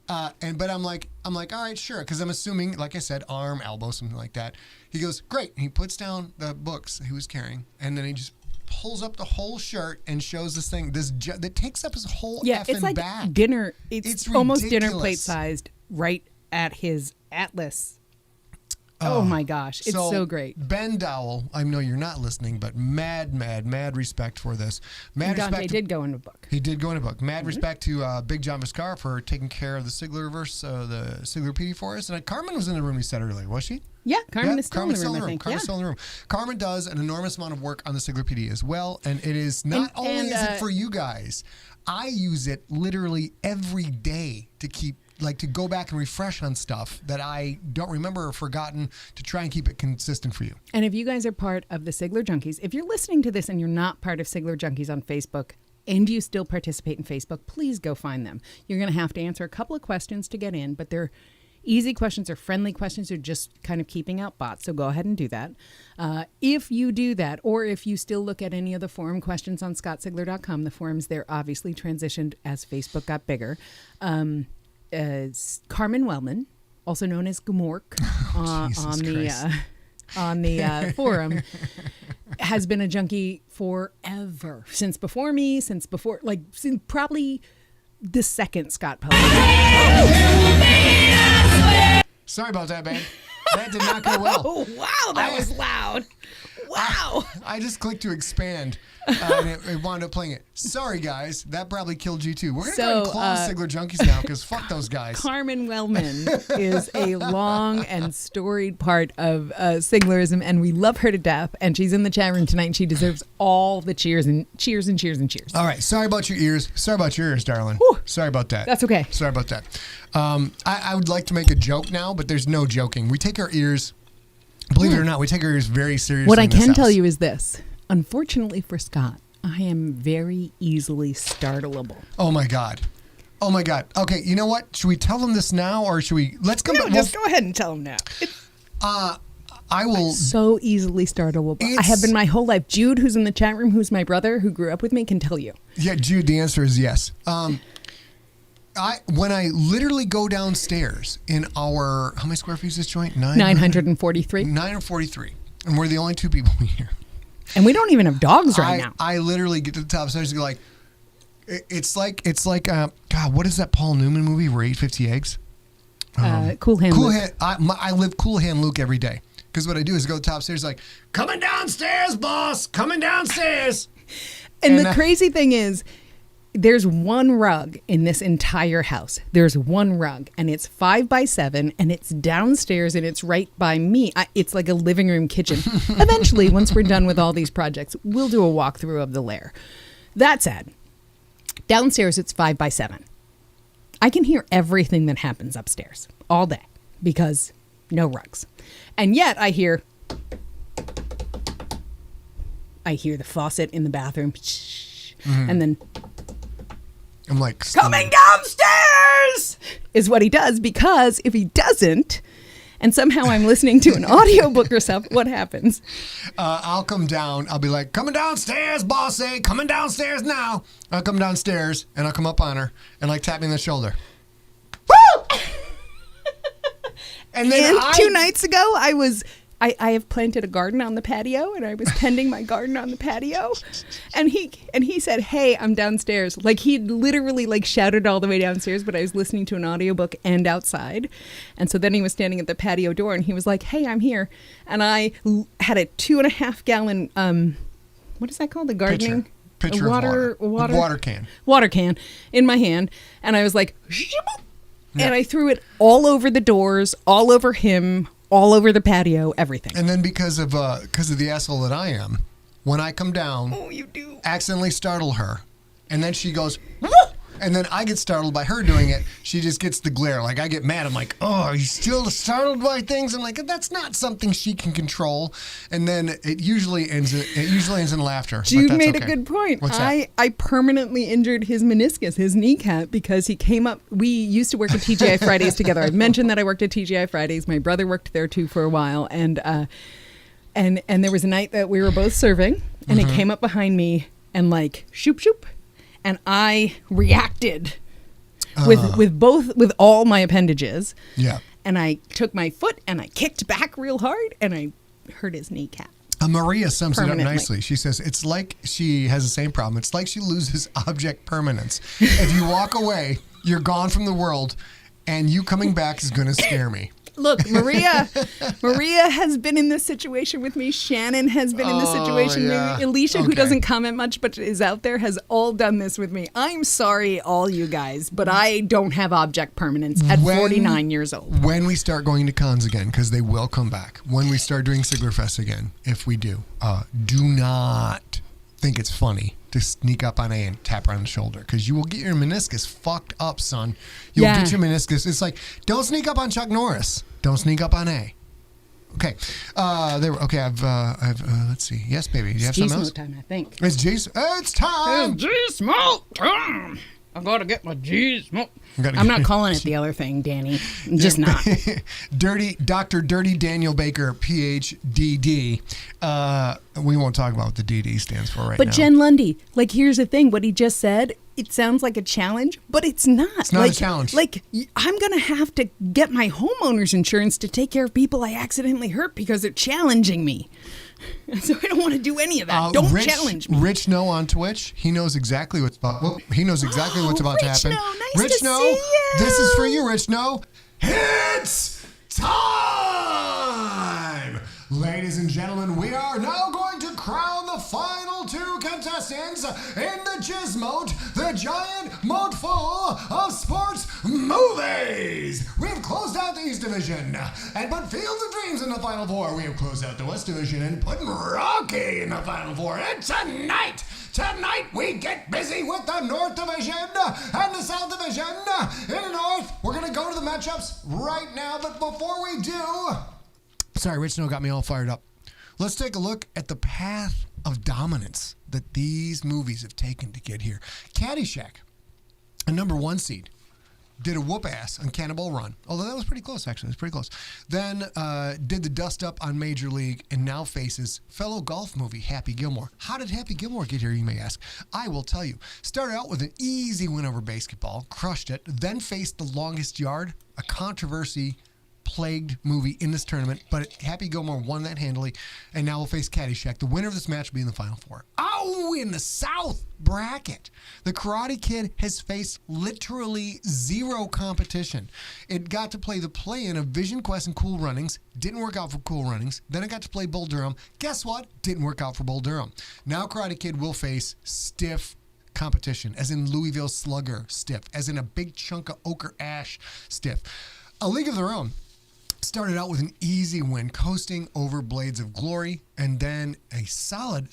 But I'm like, all right, sure, because I'm assuming, like I said, arm, elbow, something like that. He goes, great. And he puts down the books he was carrying, and then he just pulls up the whole shirt and shows this thing that takes up his whole effing it's like back. Dinner. It's almost ridiculous. dinner plate sized, right at his atlas. Oh my gosh, it's so great. Ben Dowell, I know you're not listening, but mad respect for this. Dante did go in a book. He did go in a book. Mad respect to Big John Viscar for taking care of the Siglerverse, the Sigler PD for us. And Carmen was in the room, you said earlier, was she? Yeah, Carmen is still in the room, I think. Carmen's still in the room. Carmen does an enormous amount of work on the Sigler PD as well, and it is not only is it for you guys, I use it literally every day to go back and refresh on stuff that I don't remember or forgotten, to try and keep it consistent for you. And if you guys are part of the Sigler Junkies, if you're listening to this and you're not part of Sigler Junkies on Facebook and you still participate in Facebook, please go find them. You're going to have to answer a couple of questions to get in, but they're easy questions or friendly questions or just kind of keeping out bots. So go ahead and do that. If you do that, or if you still look at any of the forum questions on scottsigler.com, the forums there obviously transitioned as Facebook got bigger. Carmen Wellman, also known as Gmork, on the forum, has been a junkie forever, since before me, since probably the second Scott published. Sorry about that, man. That did not go well. Oh, wow, that was loud. Wow. I just clicked to expand, and it wound up playing it. Sorry, guys. That probably killed you, too. We're going to go and close Sigler Junkies now, because fuck those guys. Carmen Wellman is a long and storied part of Siglerism, and we love her to death. And she's in the chat room tonight, and she deserves all the cheers and cheers and cheers and cheers. All right. Sorry about your ears. Sorry about your ears, darling. Whew. Sorry about that. That's okay. Sorry about that. I would like to make a joke now, but there's no joking. We take our ears... Believe it or not, we take our ears very seriously. What I can tell you is this. Unfortunately for Scott, I am very easily startleable. Oh, my God. Oh, my God. Okay, you know what? Should we tell them this now, or should we... Let's come back. Just go ahead and tell them now. I will... So easily startleable. I have been my whole life. Jude, who's in the chat room, who's my brother, who grew up with me, can tell you. Yeah, Jude, the answer is yes. When I literally go downstairs in our, how many square feet is this joint? 943. 943. And we're the only two people here. And we don't even have dogs right now. I literally get to the top stairs and go like, it's like, God, what is that Paul Newman movie where he ate 50 eggs? Cool Hand Luke. I live Cool Hand Luke every day. Because what I do is go to the top stairs like, coming downstairs, boss, coming downstairs. And the crazy thing is, there's one rug in this entire house. There's one rug, and it's 5x7, and it's downstairs, and it's right by me. It's like a living room kitchen. Eventually, once we're done with all these projects, we'll do a walkthrough of the lair. That said, downstairs, it's 5x7. I can hear everything that happens upstairs all day because no rugs. And yet, I hear the faucet in the bathroom, and then... I'm like, coming downstairs is what he does, because if he doesn't, and somehow I'm listening to an audiobook or something, what happens? I'll come down. I'll be like, coming downstairs, bossy, coming downstairs now. I'll come downstairs and I'll come up on her and like tap me on the shoulder. Woo! And then 2 nights ago, I was I have planted a garden on the patio, and I was tending my garden on the patio, and he said, "Hey, I'm downstairs." Like, he literally like shouted all the way downstairs, but I was listening to an audiobook and outside, and so then he was standing at the patio door, and he was like, "Hey, I'm here," and I had a 2.5 gallon what is that called? The gardening. Pitcher of water can. Water can in my hand. And I was like, and I threw it all over the doors, all over him, all over the patio, everything. And then because of the asshole that I am, when I come down, you do accidentally startle her, and then she goes, "Woo!" And then I get startled by her doing it. She just gets the glare. Like, I get mad. I'm like, "Oh, are you still startled by things?" I'm like, "That's not something she can control." And then it usually ends in laughter. Jude made a good point. What's that? I permanently injured his meniscus, his kneecap, because he came up. We used to work at TGI Fridays together. I've mentioned that I worked at TGI Fridays. My brother worked there too for a while, and there was a night that we were both serving, and he came up behind me and like shoop shoop. And I reacted with all my appendages. Yeah. And I took my foot and I kicked back real hard and I hurt his kneecap. Maria sums it up nicely. She says, it's like she has the same problem. It's like she loses object permanence. If you walk away, you're gone from the world, and you coming back is going to scare me. Look, Maria has been in this situation with me. Shannon has been in this situation with me. Alicia, who doesn't comment much but is out there, has all done this with me. I'm sorry, all you guys, but I don't have object permanence at 49 years old. When we start going to cons again, because they will come back, when we start doing Sigler Fest again, if we do not think it's funny to sneak up on A and tap her on the shoulder, because you will get your meniscus fucked up, son. You'll get your meniscus. It's like, don't sneak up on Chuck Norris. Don't sneak up on A. Okay. I've let's see. Yes, baby. Do you have something else? GSMOAT time, I think. It's It's time. It's GSMOAT time. I gotta get my GSMOAT. I'm not calling it the other thing, Danny. I'm just not. Dr. Dirty Daniel Baker, PhD. We won't talk about what the DD stands for right now. But Jen Lundy, like, here's the thing. What he just said, it sounds like a challenge, but it's not. It's not a challenge. Like, I'm going to have to get my homeowner's insurance to take care of people I accidentally hurt because they're challenging me. So I don't want to do any of that. Don't challenge me. Rich No on Twitch, he knows exactly what's about. Well, he knows exactly what's about to happen. Rich No, see you. This is for you, Rich No. It's time, ladies and gentlemen. We are now going to crown the final 2 contestants in the GSMOAT, the giant moat full of sports movies. We have closed out the East Division and put Fields of Dreams in the Final 4. We have closed out the West Division and put Rocky in the Final 4. And tonight we get busy with the North Division and the South Division. In the North, we're going to go to the matchups right now. But before we do, sorry, Rich Snow got me all fired up. Let's take a look at the path of dominance that these movies have taken to get here. Caddyshack, a number 1 seed, did a whoop ass on Cannonball Run. Although that was pretty close, actually. It was pretty close. Then did the dust up on Major League and now faces fellow golf movie Happy Gilmore. How did Happy Gilmore get here, you may ask? I will tell you. Started out with an easy win over basketball, crushed it, then faced The Longest Yard, a controversy-plagued movie in this tournament, but Happy Gilmore won that handily, and now will face Caddyshack. The winner of this match will be in the Final 4. Oh, in the South bracket, the Karate Kid has faced literally zero competition. It got to play the play-in of Vision Quest and Cool Runnings. Didn't work out for Cool Runnings. Then it got to play Bull Durham. Guess what? Didn't work out for Bull Durham. Now Karate Kid will face stiff competition, as in Louisville Slugger stiff, as in a big chunk of Ochre Ash stiff. A League of Their Own started out with an easy win, coasting over Blades of Glory, and then a solid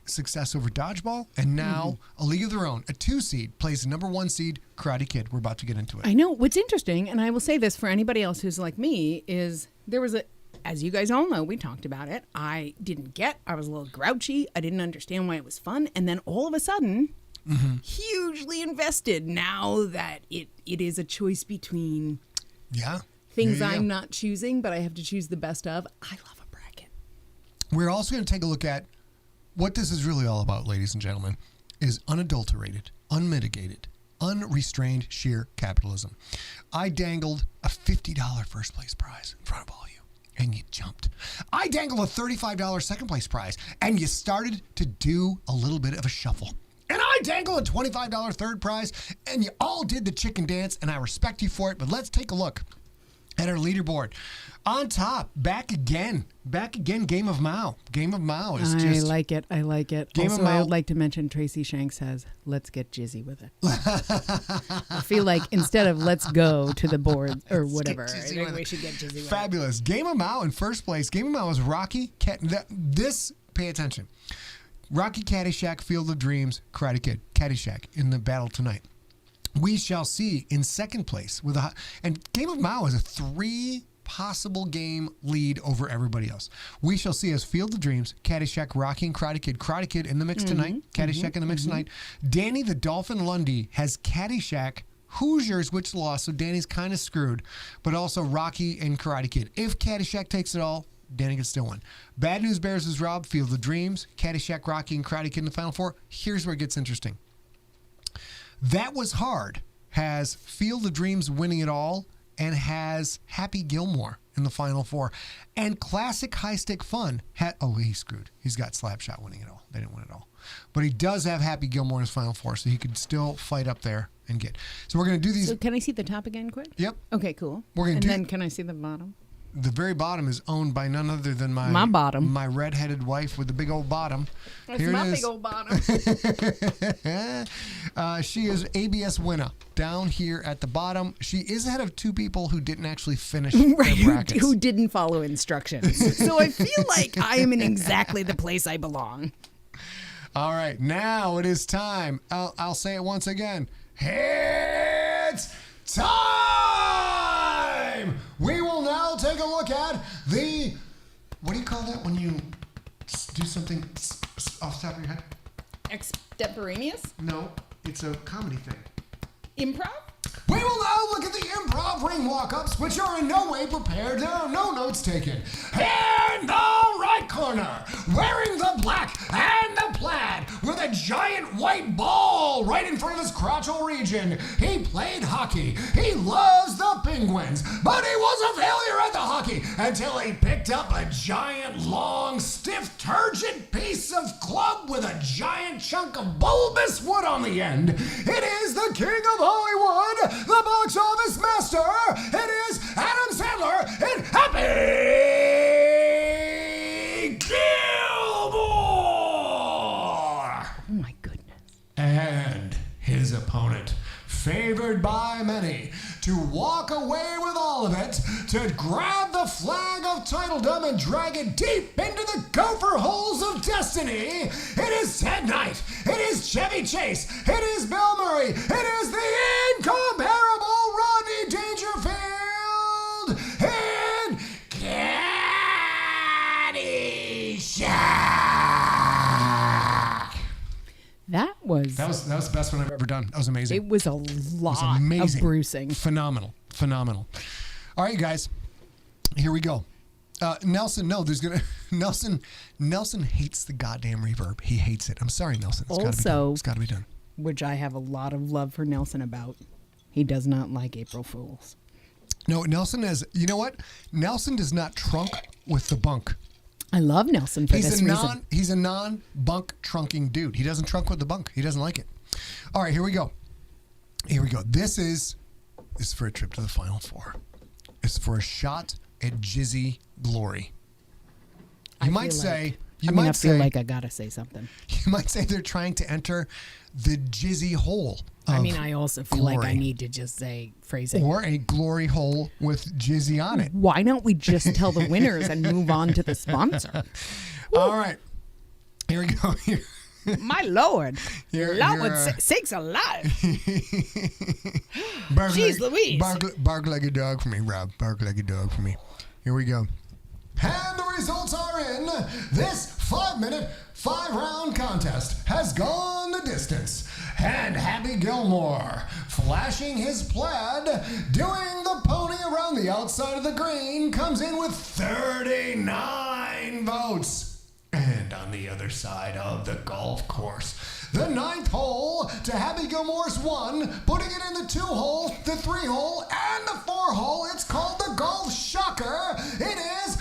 success over Dodgeball, and now A League of Their Own, a 2 seed, plays the number 1 seed, Karate Kid. We're about to get into it. I know. What's interesting, and I will say this for anybody else who's like me, is there was as you guys all know, we talked about it, I was a little grouchy, I didn't understand why it was fun, and then all of a sudden, hugely invested now that it is a choice between things I'm not choosing, but I have to choose the best of. I love a bracket. We're also going to take a look at what this is really all about, ladies and gentlemen, is unadulterated, unmitigated, unrestrained sheer capitalism. I dangled a $50 first place prize in front of all of you. and you jumped. I dangled a $35 second place prize, and you started to do a little bit of a shuffle. And I dangled a $25 third prize, and you all did the chicken dance, and I respect you for it. But let's take a look at our leaderboard. On top, back again, Game of Mao. Game of Mao is just... I like it. Game also, of Mao. I would like to mention Tracy Shanks says, let's get jizzy with it. I feel like instead of let's go to the board or whatever, I think we should get jizzy with it. Fabulous. Game of Mao in first place. Game of Mao is Rocky. Pay attention. Rocky, Caddyshack, Field of Dreams, Karate Kid, Caddyshack in the battle tonight. We shall see in second place and Game of Mao is a 3 possible game lead over everybody else. We shall see as Field of Dreams, Caddyshack, Rocky, and Karate Kid in the mix tonight. Caddyshack in the mix tonight. Danny the Dolphin Lundy has Caddyshack, Hoosiers, which lost, so Danny's kind of screwed, but also Rocky and Karate Kid. If Caddyshack takes it all, Danny can still win. Bad News Bears is Rob, Field of Dreams, Caddyshack, Rocky, and Karate Kid in the Final Four. Here's where it gets interesting. That Was Hard has Field of Dreams winning it all and has Happy Gilmore in the Final Four. And Classic High Stick Fun he's screwed. He's got Slapshot winning it all. They didn't win it all. But he does have Happy Gilmore in his Final Four, so he could still fight up there and get. So we're going to do these. So can I see the top again quick? Yep. Okay, cool. Then can I see the bottom? The very bottom is owned by none other than my bottom, my red-headed wife with the big old bottom. That's Here my big old bottom. She is ABS winner down here at the bottom. She is ahead of 2 people who didn't actually finish their brackets. Who didn't follow instructions. So I feel like I am in exactly the place I belong. All right, now it is time. I'll say it once again. It's time! We will now take a look at the... What do you call that when you do something off the top of your head? Extemporaneous? No, it's a comedy thing. Improv? We will now look at the improv ring walk-ups, which are in no way prepared. There are no notes taken. In the right corner, wearing the black and the plaid, with a giant white ball right in front of his crotchal region. He played hockey. He loves the Penguins, but he was a failure at the hockey until he picked up a giant, long, stiff, turgid piece of club with a giant chunk of bulbous wood on the end. It is the king of Hollywood, the box office master. It is Adam Sandler in Happy Gilmore. Oh my goodness. And his opponent, favored by many to walk away with all of it, to grab the flag of titledom and drag it deep into the gopher holes of destiny. It is Ted Knight. It is Chevy Chase. It is Bill Murray. It is the incomparable Rodney Dangerfield in Caddyshack. That was the best one I've ever done. That was amazing. It was a lot of bruising. Phenomenal. All right, you guys. Here we go. Nelson hates the goddamn reverb. He hates it. I'm sorry, Nelson. It's got to be done. Which I have a lot of love for Nelson about. He does not like April Fools. No, Nelson has. You know what? Nelson does not trunk with the bunk. I love Nelson for this reason. He's a non-bunk trunking dude. He doesn't trunk with the bunk. He doesn't like it. All right, here we go. This is for a trip to the Final Four. It's for a shot at Jizzy glory. I feel like I gotta say something. You might say they're trying to enter the Jizzy hole. I also feel like I need to just say phrasing. Or a glory hole with Jizzy on it. Why don't we just tell the winners and move on to the sponsor? All right. Here we go. My Lord. Lord sakes alive. Jeez Louise. Bark like a dog for me, Rob. Bark like a dog for me. Here we go. And the results are in. This 5-minute, 5-round contest has gone the distance. And Happy Gilmore, flashing his plaid, doing the pony around the outside of the green, comes in with 39 votes. And on the other side of the golf course, the 9th hole to Happy Gilmore's 1, putting it in the 2-hole, the 3-hole, and the 4-hole. It's called the Golf Shocker. It is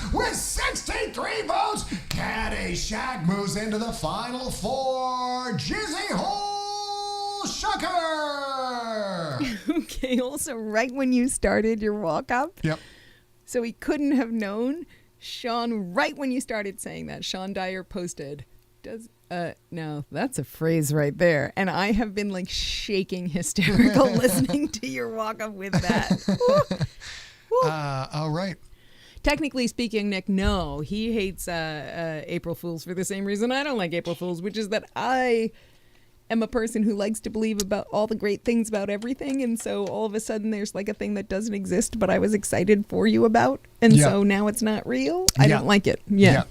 into the final four. Jizzy Hole Shucker. Okay, also right when you started your walk-up. Yep. So he couldn't have known. Sean, right when you started saying that, Sean Dyer posted, no, that's a phrase right there. And I have been like shaking hysterical listening to your walk-up with that. All right. Technically speaking, Nick, no, he hates April Fools for the same reason I don't like April Fools, which is that I am a person who likes to believe about all the great things about everything. And so all of a sudden there's like a thing that doesn't exist, but I was excited for you about. And so now it's not real. I don't like it. Yeah.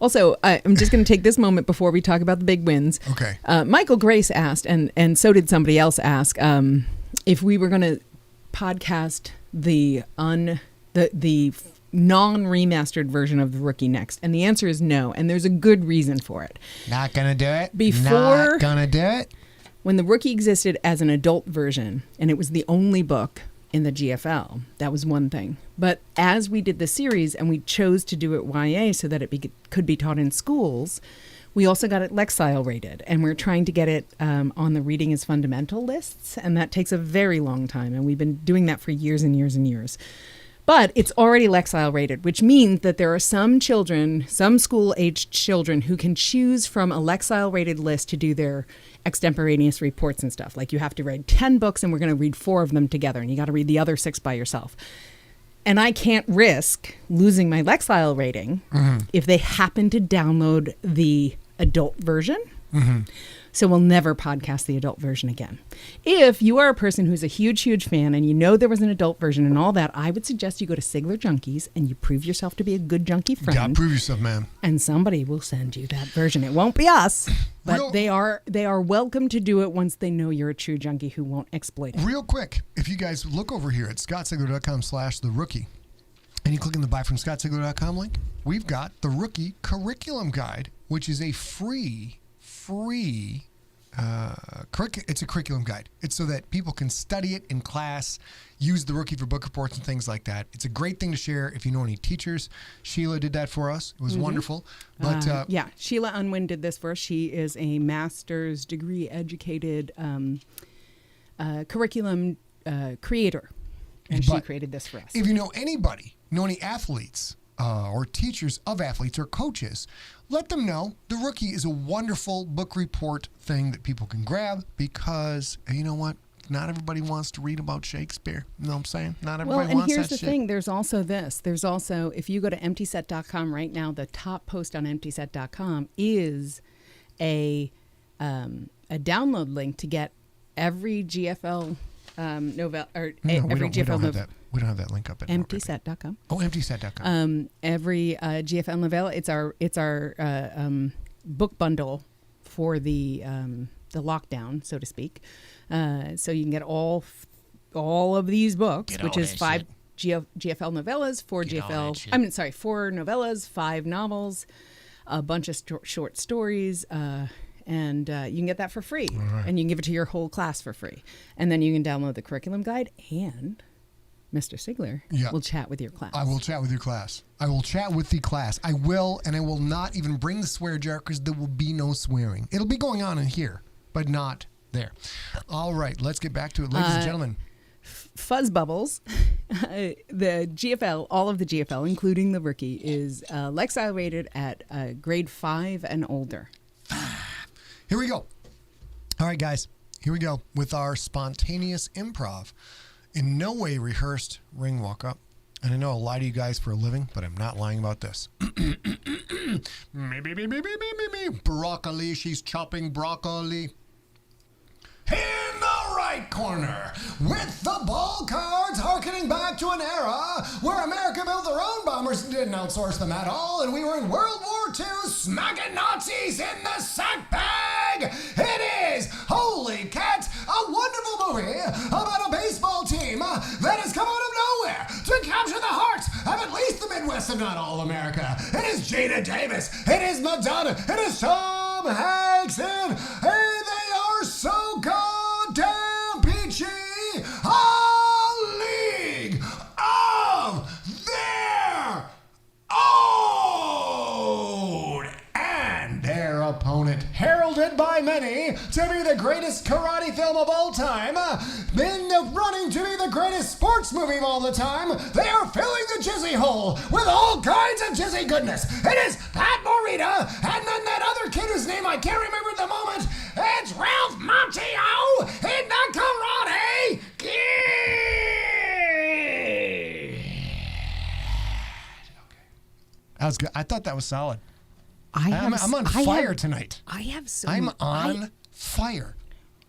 Also, I'm just going to take this moment before we talk about the big wins. Okay. Michael Grace asked, and so did somebody else ask, if we were going to podcast the non-remastered version of The Rookie next. And the answer is no. And there's a good reason for it. Not going to do it. Not going to do it. When The Rookie existed as an adult version, and it was the only book in the GFL, that was one thing. But as we did the series and we chose to do it YA so that it could be taught in schools, we also got it Lexile rated. And we're trying to get it on the Reading is Fundamental lists. And that takes a very long time. And we've been doing that for years and years and years. But it's already Lexile rated, which means that there are some children, some school-aged children who can choose from a Lexile rated list to do their extemporaneous reports and stuff. Like you have to read 10 books and we're going to read 4 of them together and you got to read the other 6 by yourself. And I can't risk losing my Lexile rating if they happen to download the adult version. So we'll never podcast the adult version again. If you are a person who's a huge, huge fan and you know there was an adult version and all that, I would suggest you go to Sigler Junkies and you prove yourself to be a good junkie friend. Yeah, prove yourself, man. And somebody will send you that version. It won't be us, but they are welcome to do it once they know you're a true junkie who won't exploit it. Real quick, if you guys look over here at scottsigler.com/therookie and you click on the buy from scottsigler.com link, we've got the Rookie Curriculum Guide, which is a free it's a curriculum guide. It's so that people can study it in class, use the Rookie for book reports and things like that. It's a great thing to share if you know any teachers. Sheila did that for us. It was wonderful. But Sheila Unwin did this for us. She is a master's degree educated curriculum creator, and she created this for us. If you know anybody, any athletes or teachers of athletes or coaches, let them know The Rookie is a wonderful book report thing that people can grab because, you know what? Not everybody wants to read about Shakespeare. You know what I'm saying? Not everybody wants that shit. Well, and here's the thing. There's also this. There's also, if you go to emptyset.com right now, the top post on emptyset.com is a download link to get every GFL novella, or every GFL novella. We don't have that link up at emptyset.com. Oh, emptyset.com. Every GFL novella. It's our book bundle for the lockdown, so to speak. So you can get all of these books, which is 5 GFL novellas, 4 4 novellas, 5 novels, a bunch of short stories, and you can get that for free. Right. And you can give it to your whole class for free. And then you can download the curriculum guide, and Mr. Sigler will chat with your class. I will chat with your class. I will chat with the class. I will, and I will not even bring the swear jar because there will be no swearing. It'll be going on in here, but not there. All right, let's get back to it, ladies and gentlemen. Fuzz Bubbles, the GFL, all of the GFL, including The Rookie, is Lexile rated at grade 5 and older. Here we go. All right, guys. Here we go with our spontaneous improv. In no way rehearsed ring walk up. And I know I lie to you guys for a living, but I'm not lying about this. Broccoli, she's chopping broccoli. In the right corner, with the ball cards harkening back to an era where America built their own bombers and didn't outsource them at all, and we were in World War II smacking Nazis in the sack bag. It is, holy cats, a wonderful movie about a baseball team that has come out of nowhere to capture the hearts of at least the Midwest, if not all of America. It is Jada Davis. It is Madonna. It is Tom Hanks. And hey, they are so goddamn peachy. A league of their own. greatest karate film of all time, in the running to be the greatest sports movie of all the time, they are filling the jizzy hole with all kinds of jizzy goodness. It is Pat Morita, and then that other kid whose name I can't remember at the moment. It's Ralph Macchio in the Karate Kid. That was good. I thought that was solid. I'm on fire tonight. I'm on fire.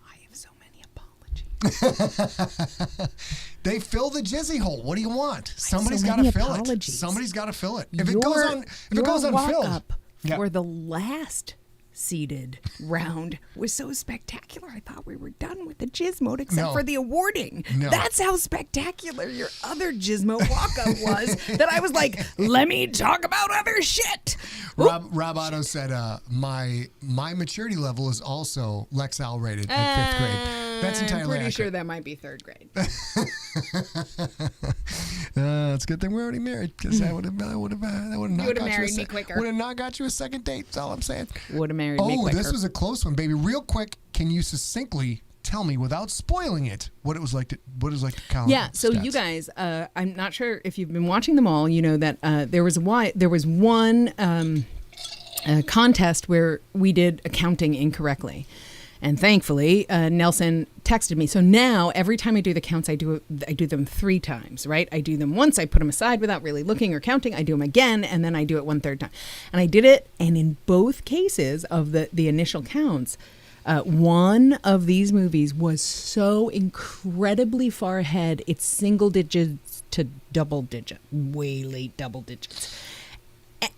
I have so many apologies. They fill the jizzy hole. What do you want? Somebody's got to fill it. Somebody's got to fill it. If it goes unfilled, for the last seeded round was so spectacular. I thought we were done with the GSMOAT except for the awarding. No. That's how spectacular your other GSMOAT walk-up was that I was like, let me talk about other shit. Rob Otto said, my maturity level is also Lexal rated at 5th grade. That's entirely I'm pretty accurate. sure that might be 3rd grade. It's a good thing we're already married, because that would have not married me quicker. Would have not got you a second date. That's all I'm saying. Would have married me quicker. This was a close one, baby. Real quick, can you succinctly tell me, without spoiling it, what it was like to count? Yeah. So stats? you guys, I'm not sure if you've been watching them all. You know that there was one contest where we did accounting incorrectly. And thankfully, Nelson texted me. So now every time I do the counts, I do them 3 times, right? I do them once, I put them aside without really looking or counting. I do them again, and then I do it 1/3 time. And I did it, and in both cases of the initial counts, one of these movies was so incredibly far ahead, it's single digits to double digit, way late double digits.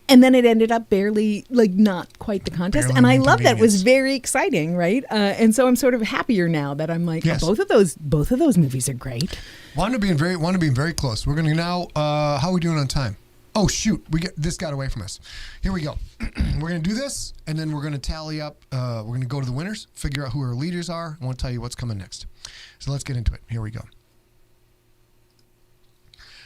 And then it ended up barely, like, not quite the contest. Barely and I love that. It was inconvenience. very exciting, right? And so I'm sort of happier now that I'm like, Yes. both of those movies are great. Want to be very close. We're going to now. How are we doing on time? Oh shoot, this got away from us. Here we go. We're going to do this, and then we're going to tally up. We're going to go to the winners, figure out who our leaders are, and we'll tell you what's coming next. So let's get into it. Here we go.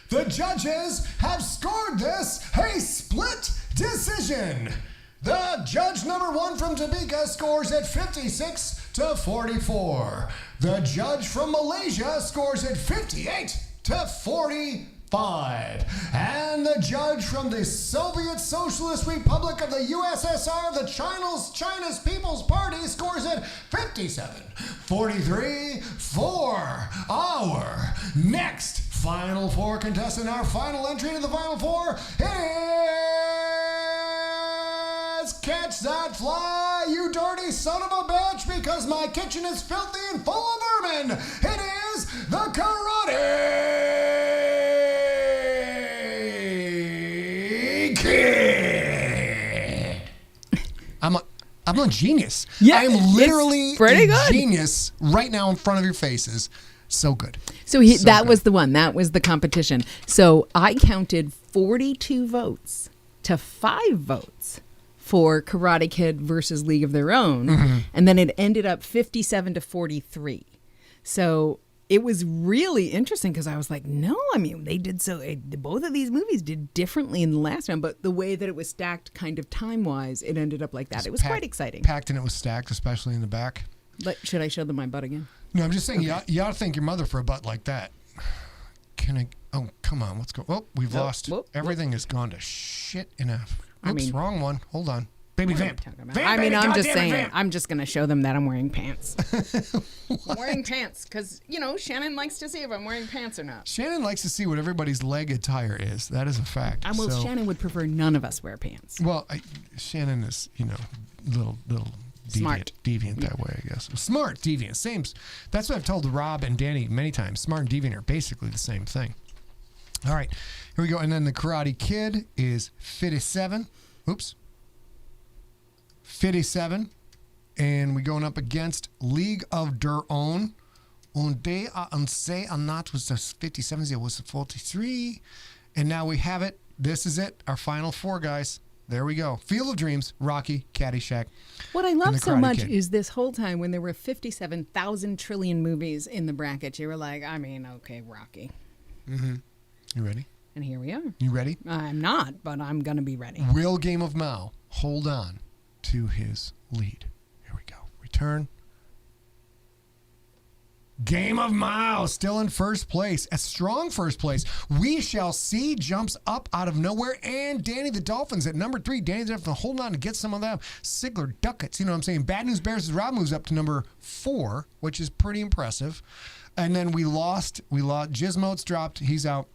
The judges have scored this a split decision. The judge number 1 from Topeka scores at 56-44. The judge from Malaysia scores at 58-45. And the judge from the Soviet Socialist Republic of the USSR, the China's People's Party, scores at 57-43 for our next Final 4 contestant. Our final entry to the Final 4 is Catch That Fly, you dirty son of a bitch, because my kitchen is filthy and full of vermin. It is the Karate Kid. I'm a genius. Yeah, I'm literally pretty a good. genius right now in front of your faces. So good. So that was the one. That was the competition. So I counted 42 votes to 5 votes for Karate Kid versus League of Their Own. Mm-hmm. And then it ended up 57-43. So it was really interesting because I was like, no, I mean, both of these movies did differently in the last round, but the way that it was stacked kind of time-wise, it ended up like that. It was quite exciting. Packed and it was stacked, especially in the back. But should I show them my butt again? No, I'm just saying, you ought to thank your mother for a butt like that. Oh, come on. Let's go. Oh, we've lost. Everything has gone to shit in a... Oops, wrong one. Hold on. Baby vamp. I'm just saying, I'm just going to show them that I'm wearing pants. I'm wearing pants because, Shannon likes to see if I'm wearing pants or not. Shannon likes to see what everybody's leg attire is. That is a fact. Shannon would prefer none of us wear pants. Well, Shannon is, little smart. Deviant that way, I guess. Smart, deviant. Same. That's what I've told Rob and Danny many times. Smart and deviant are basically the same thing. All right, here we go. And then the Karate Kid is 57. Oops. 57. And we're going up against League of Their Own. Und Anat was the 57. It was the 43. And now we have it. This is it. Our final 4, guys. There we go. Field of Dreams, Rocky, Caddyshack. What I love so much is this whole time when there were 57,000 trillion movies in the bracket, you were like, okay, Rocky. Mm-hmm. You ready? And here we are. You ready? I'm not, but I'm going to be ready. Will Game of Mao hold on to his lead? Here we go. Return Game of Mao still in first place, a strong first place. We Shall See jumps up out of nowhere, and Danny the Dolphins at number 3. Danny's have to hold on to get some of them. Sigler Ducats, you know what I'm saying? Bad News Bears' Rob moves up to number 4, which is pretty impressive. And then we lost. GSMOAT's dropped. He's out.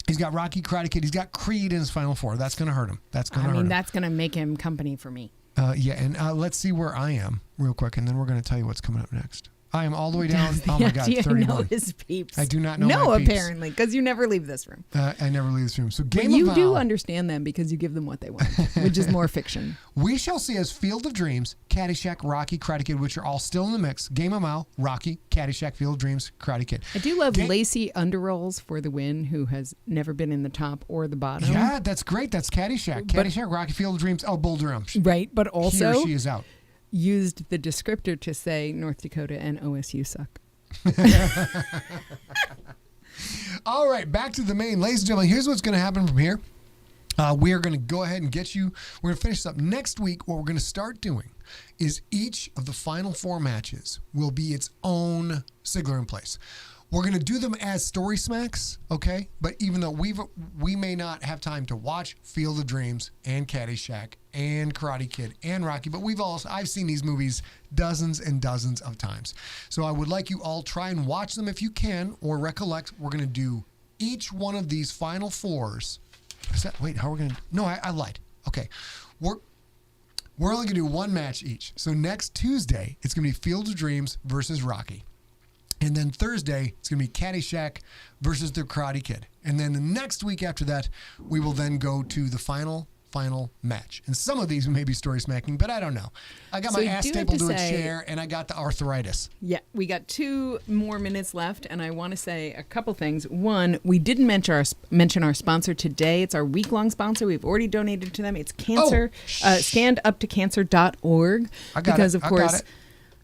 He's got Rocky, Karate Kid. He's got Creed in his final 4. That's going to hurt him. That's going to hurt him. That's going to make him company for me. Yeah, and let's see where I am real quick, and then we're going to tell you what's coming up next. I am all the way down. Oh my God, 31. Know his peeps? I do not know. No, my peeps. apparently, because you never leave this room. I never leave this room. So but you do understand them because you give them what they want, which is more fiction. We Shall See as Field of Dreams, Caddyshack, Rocky, Karate Kid, which are all still in the mix. Game of Mao, Rocky, Caddyshack, Field of Dreams, Karate Kid. I do love Lacey Underalls for the win, who has never been in the top or the bottom. Yeah, that's great. That's Caddyshack. Caddyshack, Rocky, Field of Dreams. Oh, Bull Durham. Right, but also he or she is out. Used the descriptor to say North Dakota and OSU suck. All right, back to the main. Ladies and gentlemen, here's what's going to happen from here. We are going to go ahead and get you. We're going to finish this up next week. What we're going to start doing is each of the final 4 matches will be its own SIGLERinPLACE. We're going to do them as story smacks, okay? But even though we may not have time to watch Field of Dreams and Caddyshack and Karate Kid and Rocky, but I've seen these movies dozens and dozens of times. So I would like you all try and watch them if you can, or recollect. We're going to do each one of these final 4s. How are we going to? No, I lied. Okay, we're only going to do 1 match each. So next Tuesday, it's going to be Field of Dreams versus Rocky. And then Thursday, it's going to be Caddyshack versus the Karate Kid. And then the next week after that, we will then go to the final match. And some of these may be story smacking, but I don't know. I got my ass stapled to a chair, and I got the arthritis. Yeah, we got 2 more minutes left, and I want to say a couple things. One, we didn't mention our sponsor today. It's our week-long sponsor. We've already donated to them. It's standuptocancer.org. Because, of course,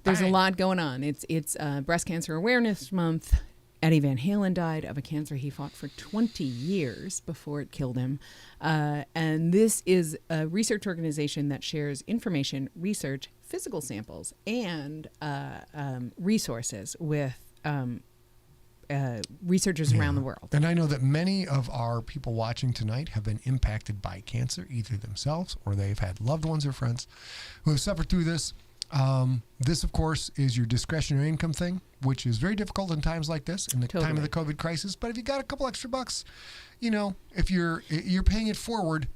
there's a lot going on. It's Breast Cancer Awareness Month. Eddie Van Halen died of a cancer he fought for 20 years before it killed him. And this is a research organization that shares information, research, physical samples, and resources with researchers around the world. And I know that many of our people watching tonight have been impacted by cancer, either themselves or they've had loved ones or friends who have suffered through this. This, of course, is your discretionary income thing, which is very difficult in times like this, in the time of the COVID crisis. But if you got a couple extra bucks, you know, if you're paying it forward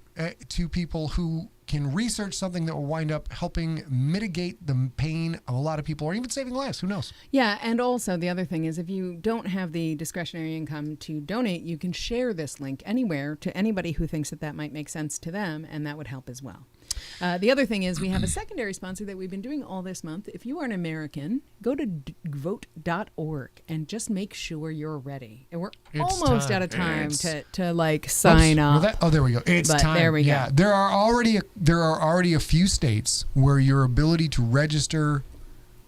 to people who can research something that will wind up helping mitigate the pain of a lot of people, or even saving lives. Who knows? Yeah, and also the other thing is, if you don't have the discretionary income to donate, you can share this link anywhere to anybody who thinks that might make sense to them, and that would help as well. The other thing is we have a secondary sponsor that we've been doing all this month. If you are an American, go to vote.org and just make sure you're ready. And we're almost out of time to like sign up. There we go. It's time. There we go. There are already a few states where your ability to register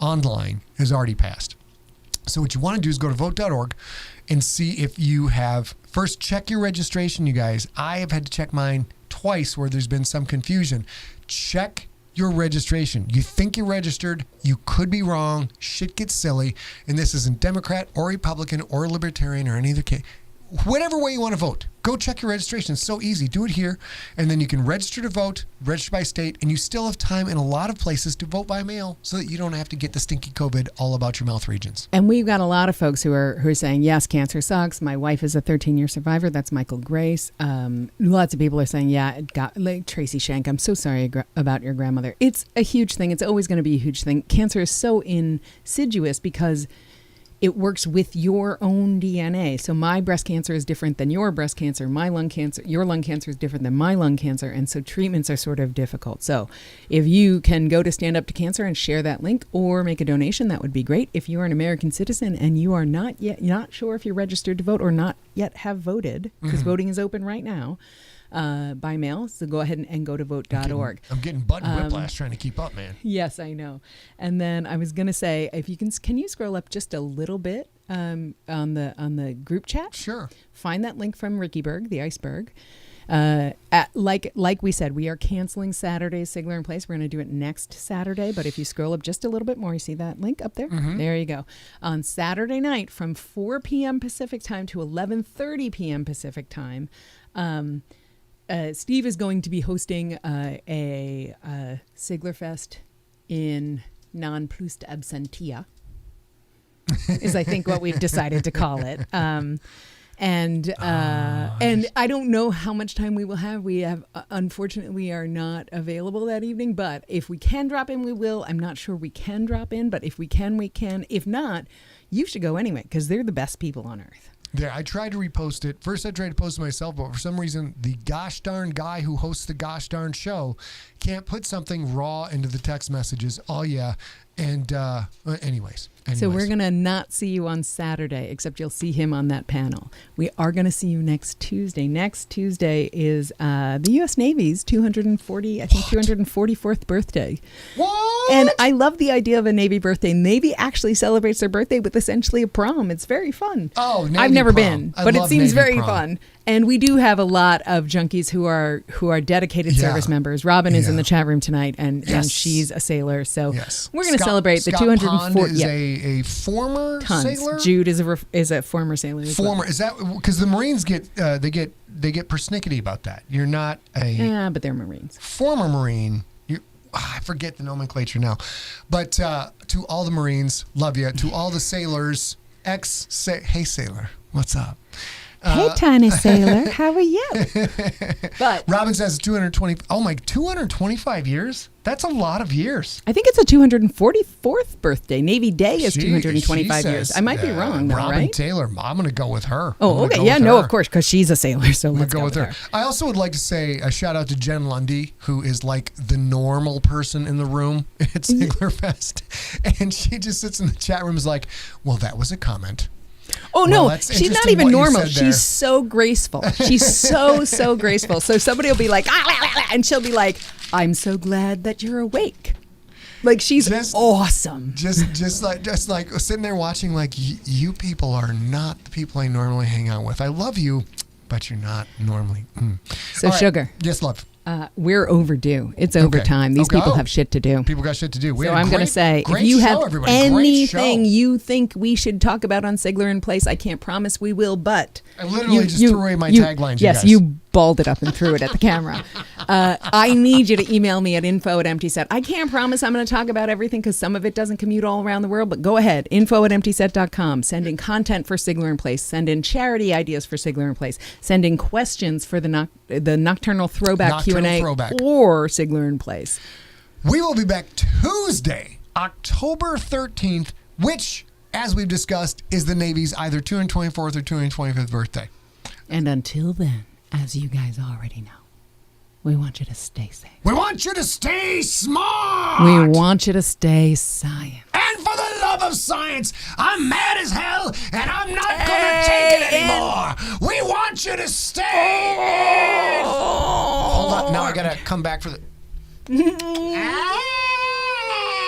online has already passed. So what you want to do is go to vote.org and see if you have. First, check your registration, you guys. I have had to check mine twice where there's been some confusion. Check your registration. You think you're registered, you could be wrong. Shit gets silly. And this isn't Democrat or Republican or Libertarian or any other case. Whatever way you want to vote, go check your registration. It's so easy. Do it here, and then you can register to vote, register by state, and you still have time in a lot of places to vote by mail so that you don't have to get the stinky COVID all about your mouth regions. And we've got a lot of folks who are saying, yes, cancer sucks. My wife is a 13-year survivor. That's Michael Grace. Lots of people are saying, yeah, it got like Tracy Shank. I'm so sorry about your grandmother. It's a huge thing. It's always going to be a huge thing. Cancer is so insidious because it works with your own DNA. So my breast cancer is different than your breast cancer. Your lung cancer is different than my lung cancer. And so treatments are sort of difficult. So if you can go to Stand Up to Cancer and share that link or make a donation, that would be great. If you are an American citizen and you are not sure if you're registered to vote or not yet have voted, because voting is open right now, by mail, so go ahead and go to vote.org. I'm getting butt whiplash trying to keep up, man. Yes, I know. And then I was going to say, if you can you scroll up just a little bit on the group chat? Sure. Find that link from Ricky Berg, the iceberg. Like we said, we are canceling Saturday's Sigler-in-Place. We're going to do it next Saturday. But if you scroll up just a little bit more, you see that link up there? Mm-hmm. There you go. On Saturday night from 4 p.m. Pacific time to 11:30 p.m. Pacific time, Steve is going to be hosting a Siglerfest in non plus absentia, is I think what we've decided to call it. And I don't know how much time we will have. We have, unfortunately, we are not available that evening. But if we can drop in, we will. I'm not sure we can drop in, but if we can, we can. If not, you should go anyway because they're the best people on earth. There, I tried to repost it. First, I tried to post it myself, but for some reason, the gosh darn guy who hosts the gosh darn show can't put something raw into the text messages. Oh, yeah. And anyways. So we're going to not see you on Saturday, except you'll see him on that panel. We are going to see you next Tuesday. Next Tuesday is the U.S. Navy's 244th birthday. What? And I love the idea of a Navy birthday. Navy actually celebrates their birthday with essentially a prom. It's very fun. Oh, Navy I've never prom. been, I but it love seems Navy very prom. fun. And we do have a lot of junkies who are dedicated service members. Robin is in the chat room tonight, and she's a sailor. So we're going to celebrate the 240. Is a former sailor. Jude is a former sailor. Former is that because the Marines get they get persnickety about that. You're not but they're Marines. Former Marine. I forget the nomenclature now, but to all the Marines, love you. To all the sailors, hey sailor, what's up? Hey, tiny sailor, how are you? But Robin says 220. Oh my, 225 years? That's a lot of years. I think it's a 244th birthday. Navy Day is 225 years. I might be wrong, though, Robin right? Taylor. I'm going to go with her. Oh, okay. Yeah, no, of course, because she's a sailor. So let's go with her. I also would like to say a shout out to Jen Lundy, who is like the normal person in the room at Siglerfest. And she just sits in the chat room and is like, well, that was a comment. Oh, no, she's not even normal. She's so graceful. She's so graceful. So somebody will be like, and she'll be like, I'm so glad that you're awake. Like, she's awesome. Just like sitting there watching, like, you people are not the people I normally hang out with. I love you, but you're not normally. So, right. Sugar. Yes, love. We're overdue. It's overtime. These people have shit to do. People got shit to do. So I'm going to say, if you have anything you think we should talk about on Sigler-in-Place, I can't promise we will, but... I literally just threw away my taglines, Yes, you balled it up and threw it at the camera. I need you to email me at info@emptyset. I can't promise I'm going to talk about everything because some of it doesn't commute all around the world, but go ahead. info@emptyset.com. Send in content for Sigler-in-Place. Send in charity ideas for Sigler-in-Place. Send in questions for the Nocturnal Throwback Q&A or Sigler-in-Place. We will be back Tuesday, October 13th, which, as we've discussed, is the Navy's either 224th or 225th birthday. And until then, as you guys already know, we want you to stay safe. We want you to stay smart. We want you to stay science. And for the love of science, I'm mad as hell, and I'm not going to take it anymore. We want you to stay. Hold on. Now I got to come back for the...